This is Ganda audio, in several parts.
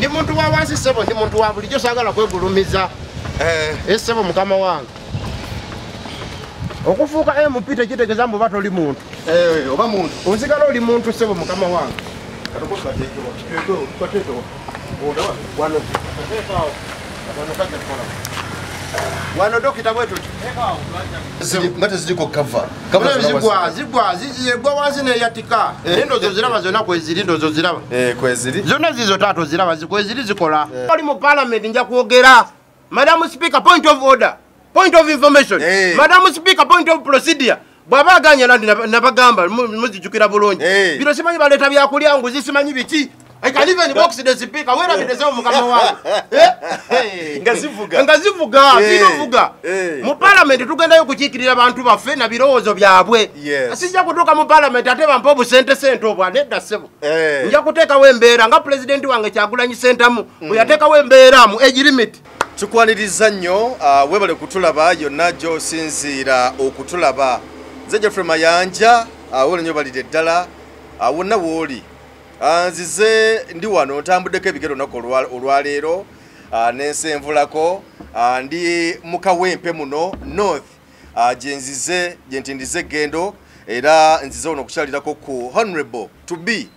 Ndi muntu wa wansi sebo ndi muntu wa bulijjo sagala kwegulumiza. Sebo mukama wange. Okufuuka MP tekitegeza mbu bato oli muntu. Oba muntu. Onzigala oli muntu sebo mukama wange. Wano dokita wetu. Ngate ziko cover. Zigwa zigwa wazi ne yatika. Ndo zoziraba zona kweziri ndo zoziraba. Kweziri. Zona zizo tato ziraba zikweziri zikola. Ali mu parliament nja kuogera. Madam Speaker, point of order. Point of information. Madam Speaker, point of procedure. Bwaba aganya landi nabagamba muzijukira bulungi. Biro simanyi baleta byakulya nguzi simanyi biki. I can even box the speaker. Where are the sound mukama wangu? Ngazivuga, binovuga. Mu parliament tugendayo kuchikirira abantu baffe na birowoozo byabwe. Asijja kutuka mu parliament ate bampobu sente obwa nedda sebo. Nja kuteeka wembeera nga president wange Kyagulanyi Ssentamu bwe yateeka wembeera mu age limit. Tukwaniriza nnyo webale kutulaba yonna gy'osinziira okutulaba. Nze Geoffrey Mayanja wole nnyo balidde ddala wonna wooli. Nzize ndi wano ntambuddeko ebigero nako olwaleero nensenvulako ndi mu Kawempe muno North gye ntindize gendo era nzize wano okukyalirako ku Honorable to be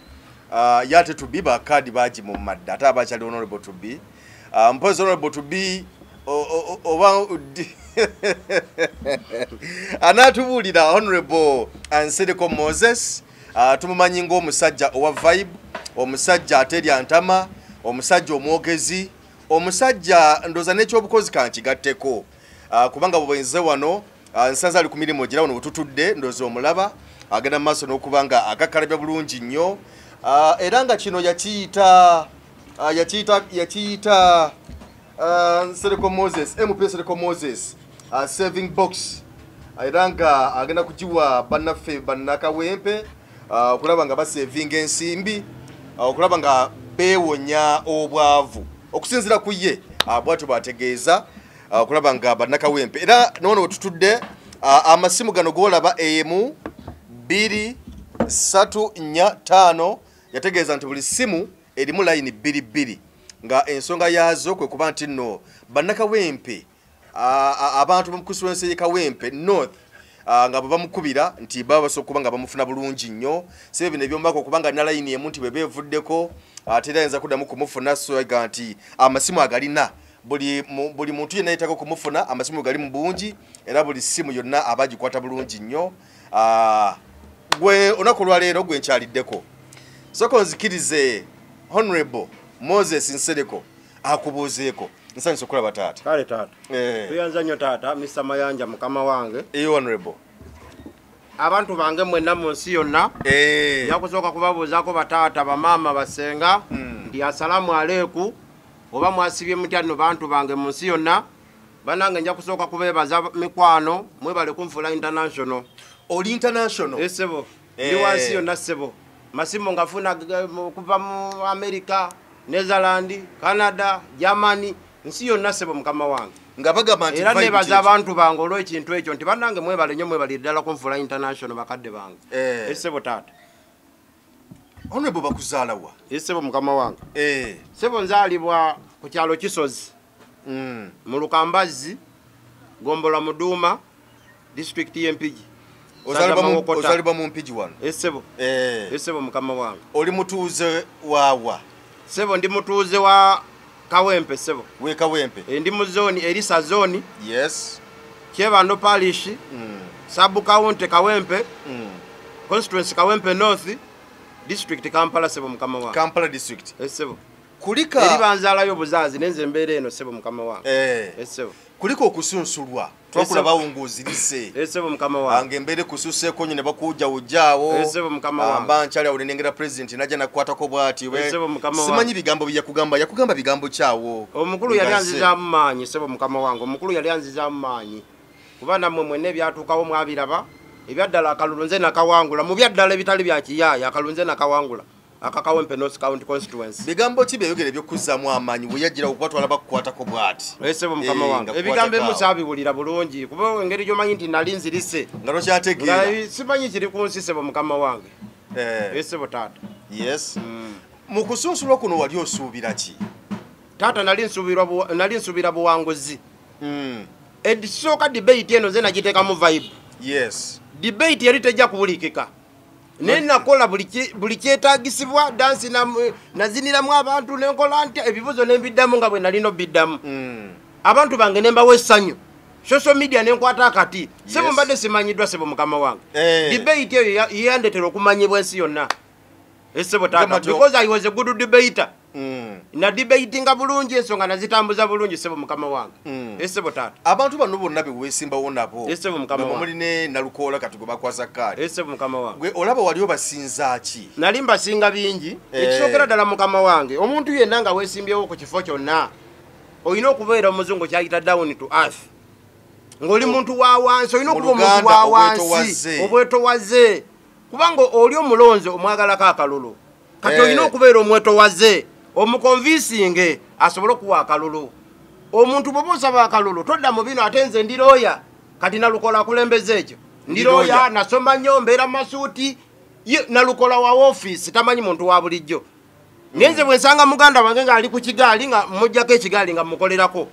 yate to be bakadi baji mu madda ate abakyali Honorable to be mpozi Honorable to be oba anatubuulira Honorable Anseleko Moses tumumanyi ng'omusajja owa vibe, omusajja aterya ntama, omusajja omwogezi, omusajja ndoza n'ekyobukozi kankigatteko kubanga bwenze wano nsanze ali ku mirimu gira wano bututudde ndoza omulaba agenda mu maaso n'okubanga akakalabya bulungi nnyo era nga kino yakiyita Nsereko Moses, MP Nsereko Moses saving box era nga agenda kugiwa bannaffe bannakawempe okulaba nga basevinga ensimbi okulaba nga beewonya obwavu okusinzira ku ye bwatyo bategeeza okulaba nga bannakawempe era nono wetutudde amasimu gano golaba emu 2 3 4 5 yategeeza nti buli simu erimu line 2 nga ensonga yazo kwe kuba nti nno bannakawempe abantu bamukusuwense ye Kawempe North nga bamukubira nti baba basokuba nga bamufuna bulungi nnyo sebe bino ebyombako kubanga na line emu nti bebevuddeko atera yenza kuddamu kumufuna so nti amasimu agalina buli muntu yenna yetako kumufuna amasimu gali mu bungi era buli simu yonna abagikwata bulungi nnyo gwe onakolwa leero gwe nkyaliddeko soko nzikirize Honorable Moses Nsereko akubuuzeeko nsanyi sokulaba taata kale taata tuyanza nnyo taata Mr. Mayanja mukama wange Honorable abantu bange mwenna mu nsi yonna yakusooka kubabuuzaako bataata bamaama basenga ndi asalamu aleeku oba mwasibye mutya nno bantu bange mu nsi yonna banange nja kusooka kubeebaza mikwano mwebale kunfula international oli international esebo ndi wansi yonna sebo masimu ngafuna kuva mu America, Netherlands, Canada, Germany nsi yonna sebo mukama wange nga bagamba nti era nebaza abantu bange olw'ekintu ekyo nti bannange mwebale nnyo mwebali ddala kunfula international bakadde bange esebo taata Honorable bakuzaalawa esebo mukama wange sebo nzaalibwa ku kyalo Kisozi mu Lukambazzi Gombola Muduuma district y'Empigi ozalibwa mu Mpigi wano esebo mukama wange oli mutuuze waawa sebo ndi mutuuze wa Kawempe sebo we Kawempe ndi mu zone Elisa zone yes Kyebando parish sub county Kawempe constituency Kawempe North district Kampala sebo mukama wange Kampala district sebo kulika eri banzaalayo obuzazi nenze mbeera eno sebo mukama wange sebo kuliko okusunsulwa twakulaba wongozirise esebo mukama wange angembere kususeeko nyine bakuja ujaawo esebo mukama wange mbanchali awulengera president naja nakwatako bwati we esebo mukama wange simanyi bigambo yakugamba bigambo kyawo omukulu yali anziza mumanyi sebo mukama wange omukulu yali anziza mumanyi kubana mwe mwene byatukawo mwabiraba ebyaddala akalunze nakawangula mu byaddala ebitali bya kiyaya akalunze nakawangula akakawempe North County constituency bigambo kibe yogere byokuzzamu amanyi bweyagira okwatwala bakukwatako bwati esebo mukama wange ebigambo musabibulira bulungi kuba engeri gyomanyi nti nali nzirise ngalo kyategeera simanyi kiri ku nsi sebo mukama wange esebo taata yes mu kusunsulwa kuno wali osuubira ki tata nali nsubira buwanguzi edisooka debate eno ze nagiteeka mu vibe. Yes. Debate yali tejja kubulikika. Naye nakola buli kyetaagisibwa dansi naziniramu abantu nenkola ntya ebibuzo nembiddamu nga bwe nalina obiddamu. Abantu bange ne mbawa essanyu. Social media nenkwata akati. Sebo mbadde simanyiddwa sebo mukama wange. Debate eyo yeyandetera okumanyibwa ensi yonna. Sebo tata because I was a good debater. Na debatinga bulungi ensonga nazitambuza bulungi sebo mukama wange. Sebo tata. Abantu bano bonna bewesimba wonabo. Sebo mukama wange. Muline nalukola katugoba kwa zakari. Sebo mukama wange. Gwe olaba waliyo basinza ki? Nalimba singa bingi. Ekisokera ddala mukama wange. Omuntu yenna nga weesimbyewo ku kifo kyonna. Oyina okubeera omuzungu kyayita down to earth. Ngoli muntu wa wansi oyina okuba omuntu wa wansi obwetowaze. Kubanga oli omulonze omwagala kakalulu. Kati oyina okubeera omwetowaze omukonvinsinge asobole okuwa akalulu. Omuntu bw'oba osaba akalulu todda mu bino ate nze ndiroya kati nalukola akulembeze ekyo. Ndiroya nasoma nnyo mbeera masuuti nalukola wa office tamanyi muntu wa bulijjo. Ngenze bwe nsanga muganda wange ng'ali ku kigaali nga mujjako ekigaali nga mukolerako.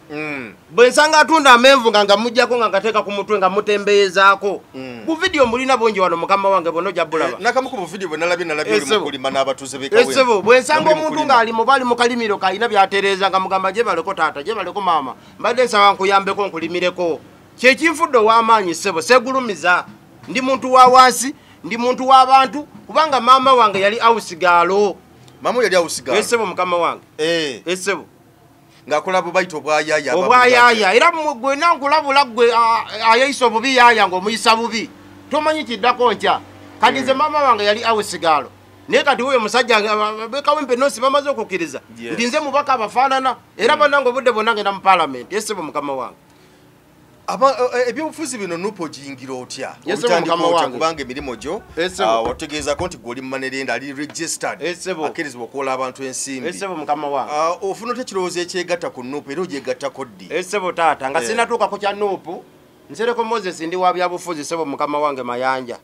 Bwe nsanga atunda amenvu nga mujjako nga ngateeka ku mutwe nga mutembeezaako. Ku video mulina bungi wano mukama wange bonna ojja bulaba. Nakamu ku video bwe nalabye oli mukulima n'abatuuze b'ekawempe. Esebo bwe nsanga omuntu ng'ali mubali mu kalimiro kayina by'atereeza nga mugamba gye baleko taata gye baleko maama mbadde nsaba nkuyambeko nkulimireko. Kyekinfudde ow'amaanyi sebo seegulumiza. Ndi muntu wa wansi ndi muntu w'abantu kubanga maama wange yali awusigaalo. Mamu yali awusigaalo. Esebo mukama wange. Esebo. Ng'akola bubayita obwayaya. Obwayaya era gwe nankulabula gwe ayayisa obubi yaya ng'omuyisa bubi. Tomanyi kiddako nkya. Kati nze maama wange yali awusigaalo. Naye kati huyo musajja bekawempe nosi bamaze okukkiriza. Ndi nze mubaka abafaanana era bannange obudde bonna ngenda mu parliament. Esebo mukama wange. Ebyobufuzi bino nupo jingiro otya otandika kubanga emirimu gyo otegeezako nti gw'oli mumanerenda ali registered akkirizibwa okuwola abantu ensimbi ofuna otya ekirowoozo ekyegatta ku nupu era ogyegattako ddi? Sebo taata nga sinatuuka ku kya nupu nsereko Moses ndi wa byabufuzi sebo mukama wange mayanja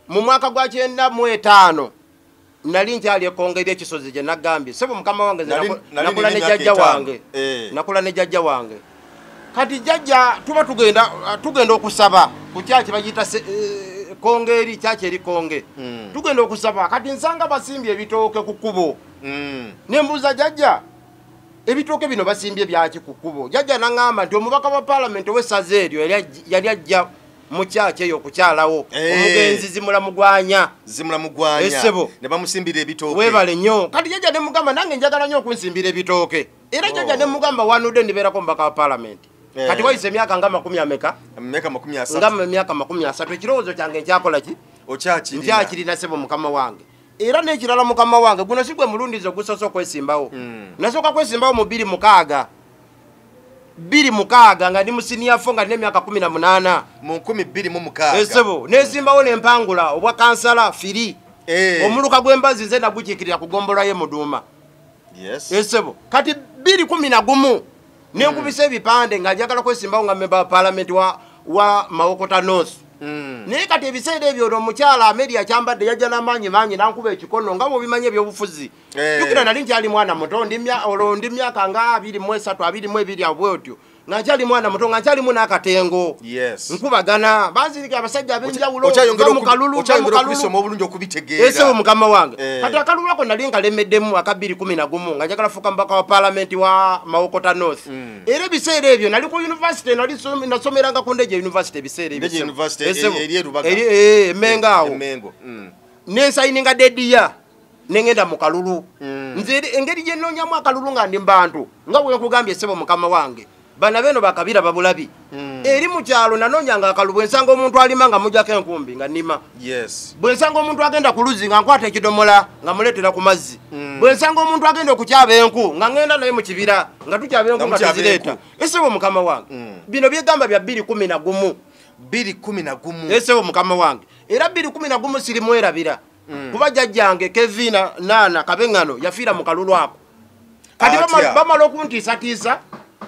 mu mwaka gwa 95 nali nkyali ekongeri ekisozi gye nagambye sebo mukama wange nakula ne jjajja wange nakula ne jjajja wange. Kati jjajja tuba tugenda okusaba ku kyaki bagiyita kongeri kyaki eri konge. Tugenda okusaba kati nsanga basimbye ebitooke ku kkubo. Nembuuza jjajja ebitooke bino basimbye byaki ku kkubo? Jjajja n'aŋŋamba nti omubaka wa paalamenti ow'essaza eryo yali ajja mu kyaki eyo okukyalawo omugenzi zimulamugwanya. Esebo ne bamusimbira ebitooke. Weebale nnyo. Kati jjajja ne mugamba nange njagala nnyo okunsimbira ebitooke. Era jjajja ne mugamba wanudde ndibeerako omubaka wa paalamenti. Kati wayise emyaka nga 40 ameka? Emyaka 30. Nga emyaka 30. Ekirowoozo kyange nkyakola ki? Nkyakirina sebo mukama wange. Era n'ekirala mukama wange guno si gwe mulundizo gusoose okwesimbawo. Nasooka kwesimbawo mu 2006. 2006 nga ndi mu senior fo nga nina emyaka 18. Mu 2006. Esebo nesimbawo n'empangula obwa kansala firi. Omuluka gw'embazi nze nagukiikirira kugombolola ye Muduuma. Esebo kati 2011 nenkubisa ebipande nga njagala kwesimbawo nga memba wa parliament wa Mawokota North. Naye kati ebiseera ebyo omukyala Amelia kyambadde yajja n'amaanyi mangi nankuba ekikono nga mubimanyi ebyobufuzi. Jjukira nali nkyali mwana muto ndi myaka nga 23 22 abwotyo nga nkyali mwana muto nga nkyalimu n'akatengo. Nkubagana banzirika abasajja ab'enjawulo okyayongera obulungi okubitegeera. Esebo mukama wange kati akalulu ako nali nkalemeddemu aka 2011 nga njagala fuuka mubaka wa paalamenti wa Mawokota North. Era ebiseera ebyo nali ku university nasomeranga ku Ndejje University ebiseera ebyo Emengo awo nensayininga dediya nengenda mu kalulu. Nze engeri gye nnoonyamu akalulu nga ndi mbantu nga bwe nkugambye Esebo mukama wange bana beno bakabira babulabi. Eri mu kyalo nanoonyanga akalulu bwe nsanga omuntu alima nga mujjako enkumbi nga nnima. Bwe nsanga omuntu agenda ku luzzi nga nkwata ekidomola nga muleetera ku mazzi. Bwe nsanga omuntu agenda okukyaba enku nga ngenda naye mu kibira nga tukyaba enku nga tuzireeta. Esebo mukama wange bino byegamba bya 2011. 2011. Esebo mukama wange era 2011 sirimwerabira kuba jjajjange Kevina Nana Kabeŋŋano yafiira mu kalulu ako. Kati bamala okuntiisatiisa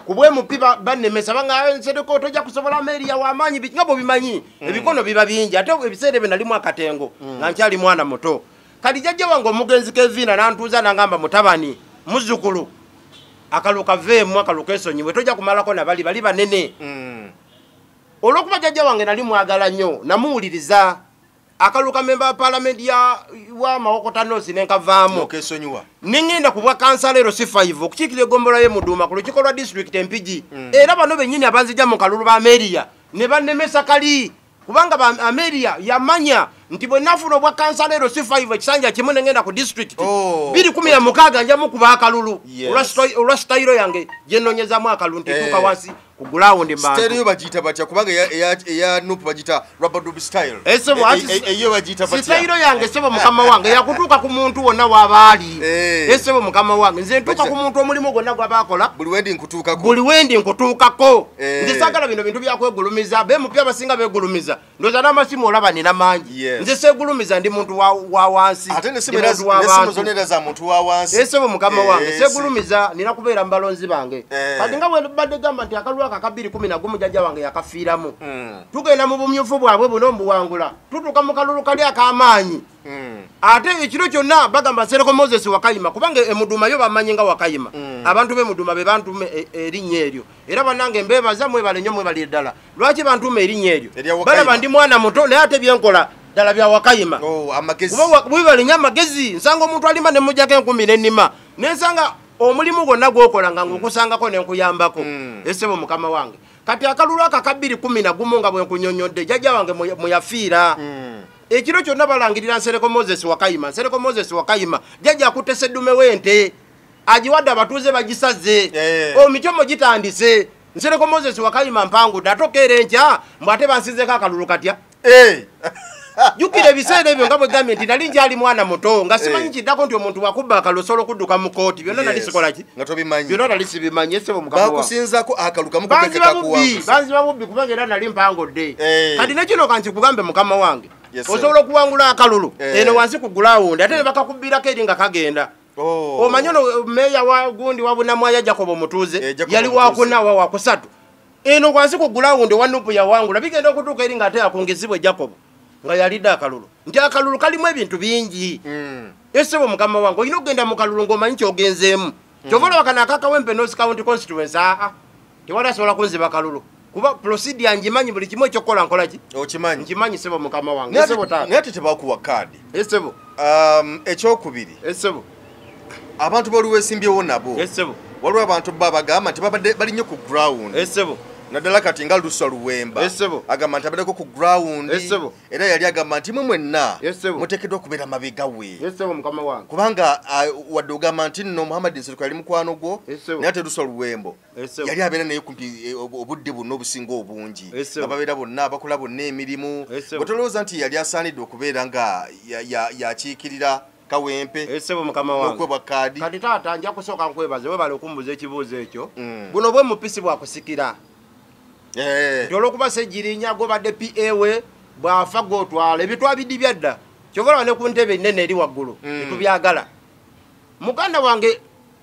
kubwe mupiba bannemesa banga nsedeko tojja kusobola Amelia w'amaanyi nga bwe bimanyi ebikono biba bingi ate ebiseera ebyo nalimu akatengo nga nkyali mwana muto. Kati jjajja wange omugenzi Kevina n'antuuza n'angamba mutabani muzzukulu akaluka veemu akaluka ensonyiwe tojja kumalako nabali bali banene olwokuba jjajja wange nali mwagala nnyo namuwuliriza akaluka memba palamenti wa Mawokota North nenkavaamu ningenda ku bwa kansalero C5 okukiikira eggombolola ye Muduuma ku lukiiko lwa district Mpigi era bano bennyini abanzija mu kalulu ba Ameria ne bannemesa kali kubanga ba Ameria yamanya nti bwe nafuna obwa kansalero C5 ekisanja kimu nengenda ku district 216 njamu kuba akalulu olwa sitayiro yange gye nnoonyezamu akalulu ntituuka wansi ku ground mbantu stereo bagita batya kubanga eya nupu bagita rubber dub style eyo bagita batya sitayiro yange sebo mukama wange yakutuuka ku muntu wonna w'abaali esebo mukama wange nze ntuuka ku muntu omulimu gwonna gw'abaakola buli wendi nkutuukako nze saagala bino bintu byakwegulumiza bemupya abasinga begulumiza ndowooza n'amasimu olaba nina mangi nze segulumiza ndi muntu wa wansi ate nesimu zonera za muntu wa wansi esebo mukama wange segulumiza nina kubeera mu balonzi bange kati nga bwe badde gamba nti akalulu aka 2011 jjajja wange yakafiiramu tugenda mu bumyufu bwabwe buno mbuwangula tutuuka mu kalulu kali ak'amaanyi ate ekiro kyonna bagamba Sereko Moses Wakayima kubanga Muduuma yo bamanyi nga Wakayima abantu be Muduuma be bantume erinnya eryo era bannange mbebaza mwebale nnyo mwebali ddala lwaki bantume erinnya eryo balaba ndi mwana muto naye ate byenkola ddala bya Wakayima mwebale nnyo amagezi nsanga omuntu alima ne mujjako 10 n'ennima nensanga omulimu gwonna gwokola nga ngukusangako nenkuyambako esebo mukama wange kati akalulu aka 2011 nga bwe nkunyonyodde jjajja wange muyafiira ekiro kyonna balangirira Sereko Moses Wakayima jjajja akutte seddume w'ente agiwadde abatuuze bagisaze omityomo gitandise Sereko Moses Wakayima mpangudde atokeera enkya mbw ate bansinzeko akalulu katya jukira ebiseera ebyo nga bwe gambye nti nali nkyali mwana muto nga simanyi kiddako nti omuntu wakubba akalu osobola okudduka mu kooti byonna nali sikola ki byonna nali sibimanyi esebo bakusinzako akalukamu banzi babubbi kubanga era nali mpangudde kati nekino kankikugambe mukama wange osobola okuwangula akalulu eno wansi ku gulawundi ate ne bakakubbirako eri nga kagenda omanyi ono meeya wa gundi wa Bunamwaya Jacob Mutuuze yali wakunawa wakusatu eno wansi ku gulawundi wa nupu yawangula bigenda okutuuka eri nga ate akungizibwe Jacob nga yalidde akalulu nti akalulu kalimu ebintu bingi esebo mukama wange olina okugenda mu kalulu ng'omanyi kyogenzeemu kyova olaba kano akakawempe North County constituency tewali asobola kunziba kalulu kuba procedure ngimanyi buli kimu ekyokukola nkola ki nkimanyi sebo mukama wange naye ate tebakuwa kaadi esebo ekyokubiri esebo abantu baliweesimbyewo nabo esebo waliwo abantu babagamba nti babadde bali nnyo ku ground esebo naddala kati nga Luswa Luwemba agamba nti abaddeko ku ground era yali agamba nti mwenna muteekeddwa okubeera mabega we kubanga wadde ogamba nti nno Muhammad Nsereko yali mukwano gwo naye ate Luswa Luwembo yali abeera naye kumpi obudde bonna obusinga obungi nga babeera bonna bakola bonna emirimu bwetolowooza nti yali asaanidde okubeera nga yakiikirira Kawempe esebo mukama wange okwebwa kaadi kati taata nja kusooka nkwebaze webale okumbuza ekibuuzo ekyo buno bwe mupisi bwakusikira olwokuba Sejjirinya gobadde PA we bwafa gotwala ebitwabiddi byadda kyobola ne ku ntebe ennene eri waggulu tetubyagala muganda wange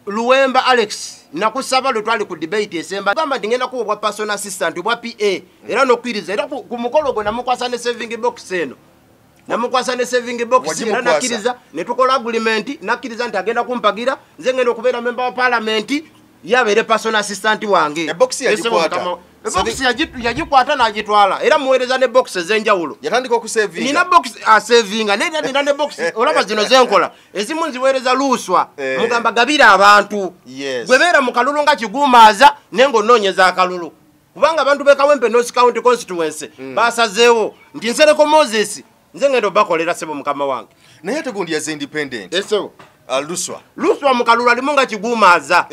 Luwemba Alex nakusaba lwe twali ku debate esemba gamba nti ngenda kuwa personal assistant bwa PA era nokkiriza era ku mukolo gwe namukwasa ne saving box eno namukwasa ne saving box era nakkiriza ne tukola agreement nakkiriza nti agenda kumpagira nze ngenda okubeera member wa parliament yabeere personal assistant wange ebox yagikwata n'agitwala era muweereza ne box ez'enjawulo yatandika okusavinga nina box asavinga naye nina ne box olaba zino zenkola ezimu nziweereza Luswa mugamba gabira abantu gwe beera mu kalulu nga kiguumaaza naye ng'onoonyeza akalulu kubanga abantu b'e Kawempe North County constituency basazeewo nti Nsereko Moses nze ngenda obakolera sebo mukama wange naye ate gundi yaze independent esebo Luswa mu kalulu alimu nga kiguumaaza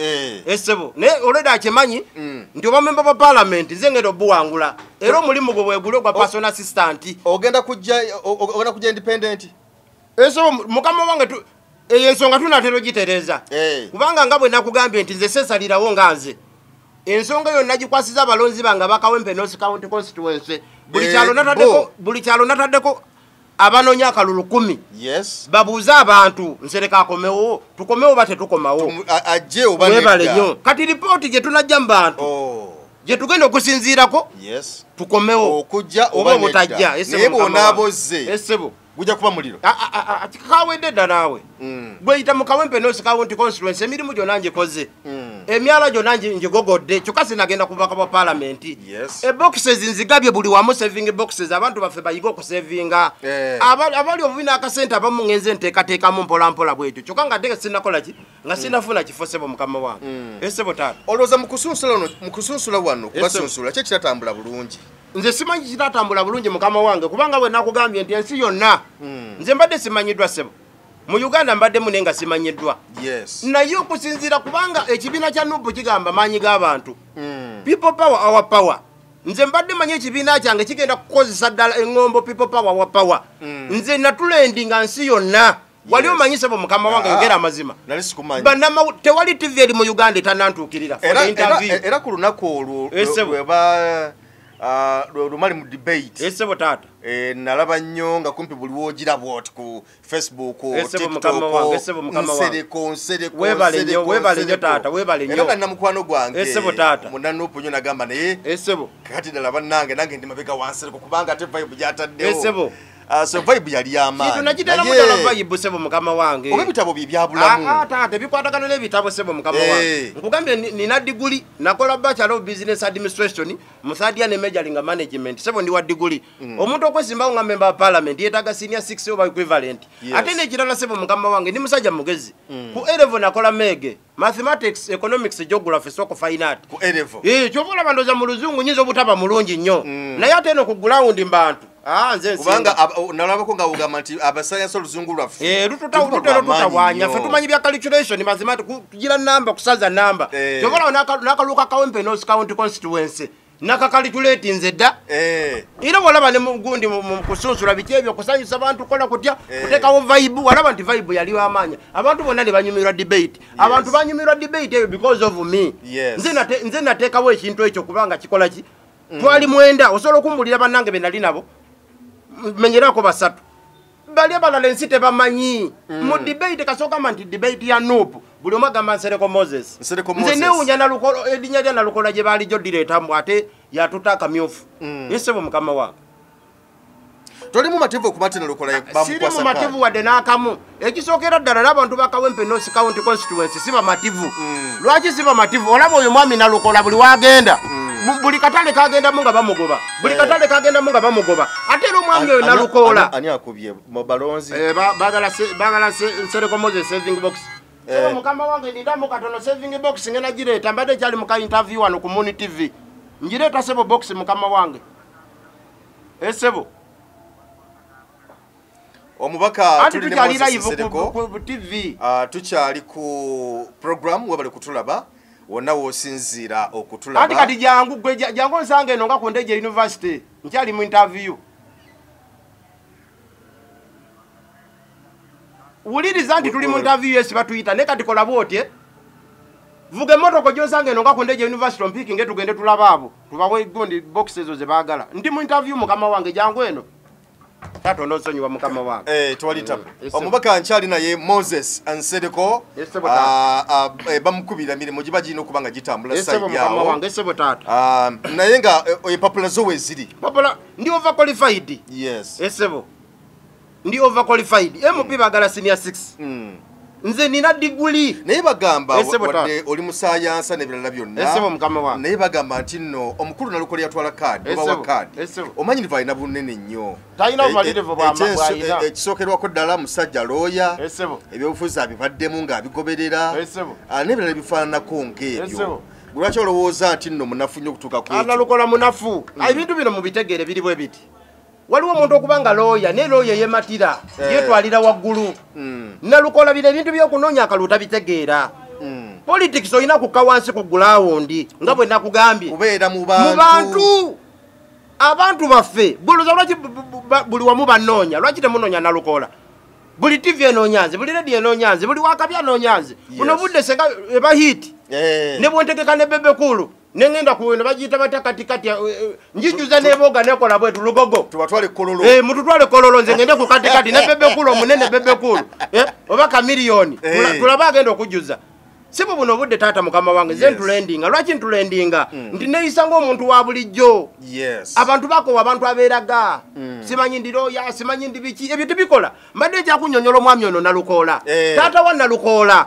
esebo naye olweda akimanyi nti oba memba ba parliament nze ngenda obuwangula era omulimu gwe bwegule gwa personal assistant ogenda kujja independent esebo mukama wange eyo ensonga tunatera gitereza kubanga nga bwe nakugambye nti nze sesalirawo nga nze ensonga yonna gikwasiza abalonzi bange abakawempe North County constituency buli kyalo nataddeko abanoonya akalulu 10 babuuze abantu Nsereko akomewo tukomewo bate tukomawo ajje webale nnyo kati ripooti gye tunajja mu bantu gye tugenda okusinziirako tukomewo okujja oba obutajja naye bw'onaaboze esebo gujja kuba muliro kawedde dda naawe gweyita mu Kawempe North County constituency emirimu gyonna ngikoze emyala gyonna ngigogodde kyokka sinagenda kubaka bwa parliament. Boxes nzigabye buli wamu saving boxes abantu baffe bayiga okusavinga. Abali obubina akasente abamu ngenze nteekateekamu mpolampola bwetyo kyokka nga ddeke sinnakola ki nga sinnafuna kifo sebo mukama wange. Sebo taata olowooza mu kusunsula wano kubasunsula kye kitatambula bulungi? Nze simanyi kitatambula bulungi mukama wange kubanga bwe nakugambye nti ensi yonna nze mbadde simanyiddwa sebo. Mu Uganda mbadde mune nga simanyiddwa. Naye okusinziira kubanga ekibiina kya Nuupu kigamba maanyi g'abantu. People power our power. Nze mbadde manyi ekibiina kyange kigenda kukozesa ddala eŋŋombo people power our power. Nze natulendi nga nsi yonna. Wali omanyi sebo mukama wange yogera amazima. Tewali TV eri mu Uganda etanantuukirira. Era ku lunaku olwo lumali mu debate. Sebo taata. Nalaba nnyo nga kumpi buli wogirabwa oti ku Facebook, Nsereko. Webale nnyo taata, webale nnyo. Era namukwano gwange. Sebo taata. Munanuupu nnyo nagamba naye. Sebo. Kati ddala bannange nange ndi mabega wa Nsereko kubanga ate vibe gyataddewo. Sebo. So vibe yali y'amaanyi. Kitu nakitera mudala vibe sebo mukama wange. Ob'ebitabo bye byabulamu. Taata bikwatagana n'ebitabo sebo mukama wange. Nkugambye nina diguli nakola Bachelor of Business Administration mu third year ne majoring management. Sebo ndi wa diguli. Omuntu okwesimbawo nga member of parliament yetaga senior 6 oba equivalent. Ate n'ekirala sebo mukama wange ndi musajja mugezi. Ku A-level nakola mege. Mathematics, economics, geography, soko fine art. Ku A-level. Kyovola bandoza mu luzungu nyinza obutaba mulungi nnyo. Naye ate eno ku ground mbantu. Nze kubanga nalabako nga ugamba nti abasayansi oluzungu lwaffe tutawanya ffe tumanyi bya calculation mathematics kugira namba kusaza namba kyobola nakaluka kawempe North County constituency nakakalculate nze dda era walaba ne mugundi mu kusunsula biki ebyo kusanyusa abantu kola kutya kutekawo vibe walaba nti vibe yali wamanya abantu bonna ne banyumirwa debate abantu banyumirwa debate eyo because of me nze nateekawo ekintu ekyo kubanga kikola ki twali mwenda osobola okumbulira bannange be nali nabo menyerako basatu bali abalala ensi tebamanyi mu debate kasooka nti debate ya Nuupu buli omu agamba Nsereko Moses nze newunya nalukolo erinnya lya nalukola gye baali gyodireetamu ate yatuta akamyufu yesebo mukama wange toli mu mativu okuba ti nalukola siri mu mativu wadde n'akamu ekisookera ddala n'abantu ba Kawempe North County constituency si bamativu lwaki si bamativu olaba oyo mwami nalukola buli wagenda buli katale kagendamu nga bamugoba buli katale kagendamu nga bamugoba ate era omwami oyo nalukola ani akubye mu balonzi bagala Nsereko Moses saving box mukama wange ndindamu katono saving box ngena gireeta mbadde kyali muka interview wano ku Muni TV ngireeta sebo box mukama wange sebo omubaka tuli ne Nsereko ku TV tukyali ku program webali kutulaba wonna wosinzira okutulaba ati kati jangu gwe jangu nsange eno nga ku Ndejje University nkyali mu interview wuliriza nti tuli mu interview yesi batuyita ne kati kola bwotye vuga emmotoka gy'osanga eno nga ku Ndejje University ompiki nge tugende tulaba abo tubawe gundi box ezo ze baagala ndi mu interview mukama wange jangu eno tato nosonyiwa mukama wange twalita omubaka nkyali naye Moses Nsereko bamukubira mirimu giba girina okuba nga gitambula side yawo naye nga empapula zo weeziri ndi overqualified esebo ndi overqualified MP bagala senior 6 nze nina diguli naye bagamba wadde oli musayansa n'ebirala byonna naye bagamba nti nno omukulu nalukola yatwala kaadi oba wa kaadi omanyirivu alina bunene nnyo ekisookerwako ddala musajja looya ebyobufuzi abibaddemu ng'abigoberera n'ebirala bifaananako ng'ebyo lwaki olowooza nti nno munafu nnyo okutuuka ku nalukola munafu ebintu bino mubitegeere biri bwe biti waliwo omuntu okuba nga looya ne looya yematira yetwalira waggulu nalukola bino ebintu by'okunoonya akalulu tabitegeera politics olina kukka wansi ku gulawundi nga bwe nakugambye kubeera mu bantu abantu baffe buluza lwaki buli wamu banoonya lwaki temunoonya nalukola buli TV enoonyanze buli radio enoonyanze buli wakabi anoonyanze buno budde senga ebahiti ne bwentegeka ne bebekulu nengenda kuwena bagiyita batya katikati njijuza neboga nekola bwetu lugogo tubatwale kololo mututwale kololo nze ngende ku katikati ne bebekulu omunene bebekulu oba kamiliyoni tulaba agenda okujuza sibo buno budde taata mukama wange nze ntulendinga lwaki ntulendinga nti neeyisa ng'omuntu wa bulijjo abantu bakowa abantu abeeraga simanyi ndiroya simanyi ndi biki ebyo tebikola mbadde ekyakunnyonnyola omwami ono nalukola taata wa nalukola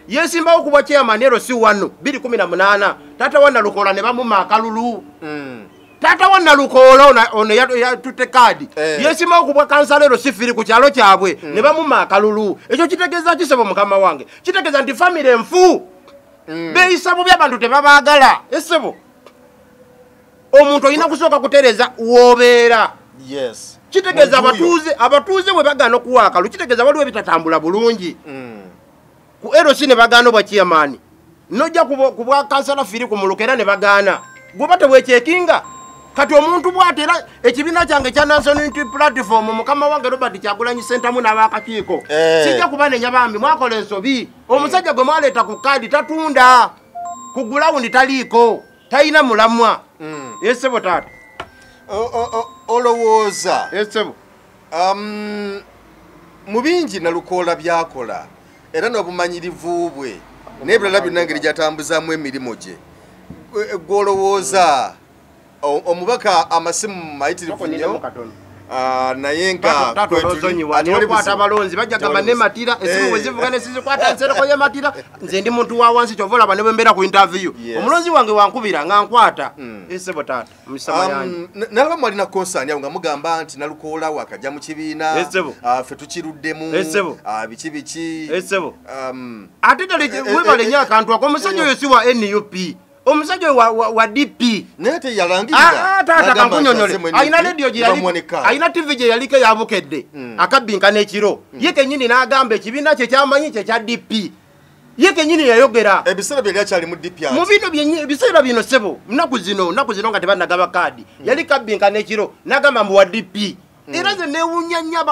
yesimbawo kubwa chairman LC 1 218 tata wana lukola ne bamuma akalulu tata wana lukola ono ya tute kadi yesimbawo kubwa kansala LC 2 ku kyalo kyabwe ne bamuma akalulu ekyo kitegeza kisebo mukama wange kitegeza ndi family enfu beisabo by'abantu tebabagala esebo omuntu olina kusooka kutereza wobeera kitegeza abatuuze bwe bagana okuwaaka lukitegeza waliwo bitatambula bulungi ku LC ne bagana obwa chairman nojja ku bwa kansala firi ku muluka era ne bagana gwe batebwekyekinga kati omuntu bwatera ekibiina kyange kya National Unity Platform mukama wange Robert Kyagulanyi Sentamu n'abakakiiko sijja kubanenya bambi mwakola ensobi omusajja gwe mwaleeta ku kadi tatunda ku gulawundi taliiko talina mulamwa esebo taata olowooza esebo mu bingi Nalukoola byakola era n'obumanyirivu bwe n'ebirala byonna engeri gy'atambuzaamu emirimu gye gw'olowooza omubaka amasimu mayitirivu nnyo naye nga kwata abalonzi bajja gamba ne matira esimu wezivuga ne sizikwata nsereko ye matira nze ndi muntu wa wansi kyovola bane bembera ku interview omulonzi wange wankubira nga nkwata esebo taata musama yange nalaba mwalina concern yawo nga mugamba nti Nalukoola wakajja mu kibiina ffe tukiruddemu biki esebo ate dale webale nya akantu ako omusajja oyo si wa NUP omusajja wa DP nete yalangirira tata kankunyonyole aina radio gye yali aina TV gye yaliko yabukedde akabinka n'ekiro ye kenyini n'agamba ekibiina kye kyamanyi kye kya DP ye kenyini yayogera ebiseera bye yakyali mu DP mu bino ebiseera bino sebo naku zino nga tebanagaba kadi yali kabinka n'ekiro n'agamba mbu wa DP era ze newunyanya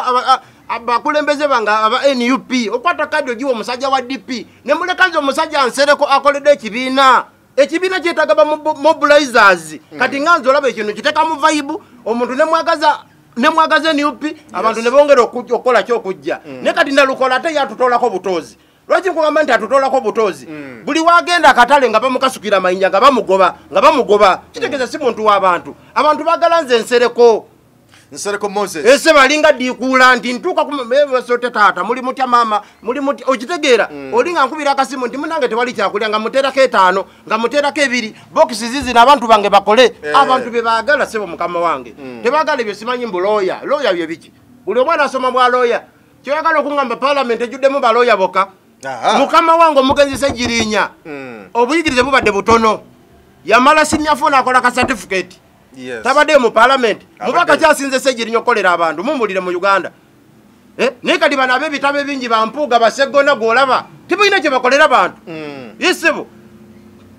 abakulembeze banga aba NUP okwata kadi ogiwa omusajja wa DP ne mulekanze omusajja ansereko akoledde ekibiina ekibiina kyetagaba mobilizers kati nganzo olaba ekintu kiteka mu vibe omuntu nemwagaza NUP abantu ne bongera okukola kyokujja ne kati Nalukoola ate yatutolako butozi lwaki nkugamba nti atutolako butozi buli wagenda akatale nga bamukasukira mayinja nga bamugoba kitegeza si muntu w'abantu abantu bagala nze Nsereko Moses ese balinga dikuula nti ntuuka kumesote taata muli mutya mama muli mutya okitegeera olinga nkubira akasimu nti munange tewali kyakulya nga muteerako 5 nga muteerako 2 bokisi zizina abantu bange bakole abantu be baagala sebo mukama wange tebaagala ebyo simanyi mbu looya bye biki buli omwana asoma bwa looya kyoyagala okungamba parliament ejjuddemu balooya boka mukama wange omugenzi Ssegirinya obuyigirize bubadde butono yamala sinyafuna akola ka certificate tabadde mu parliament mubaka kyasinze Ssegirinya okolera abantu mumbulire mu Uganda naye kati bano ab'ebitabo ebingi bampuuga basegona gwolaba tibulina kye bakolera abantu yesebo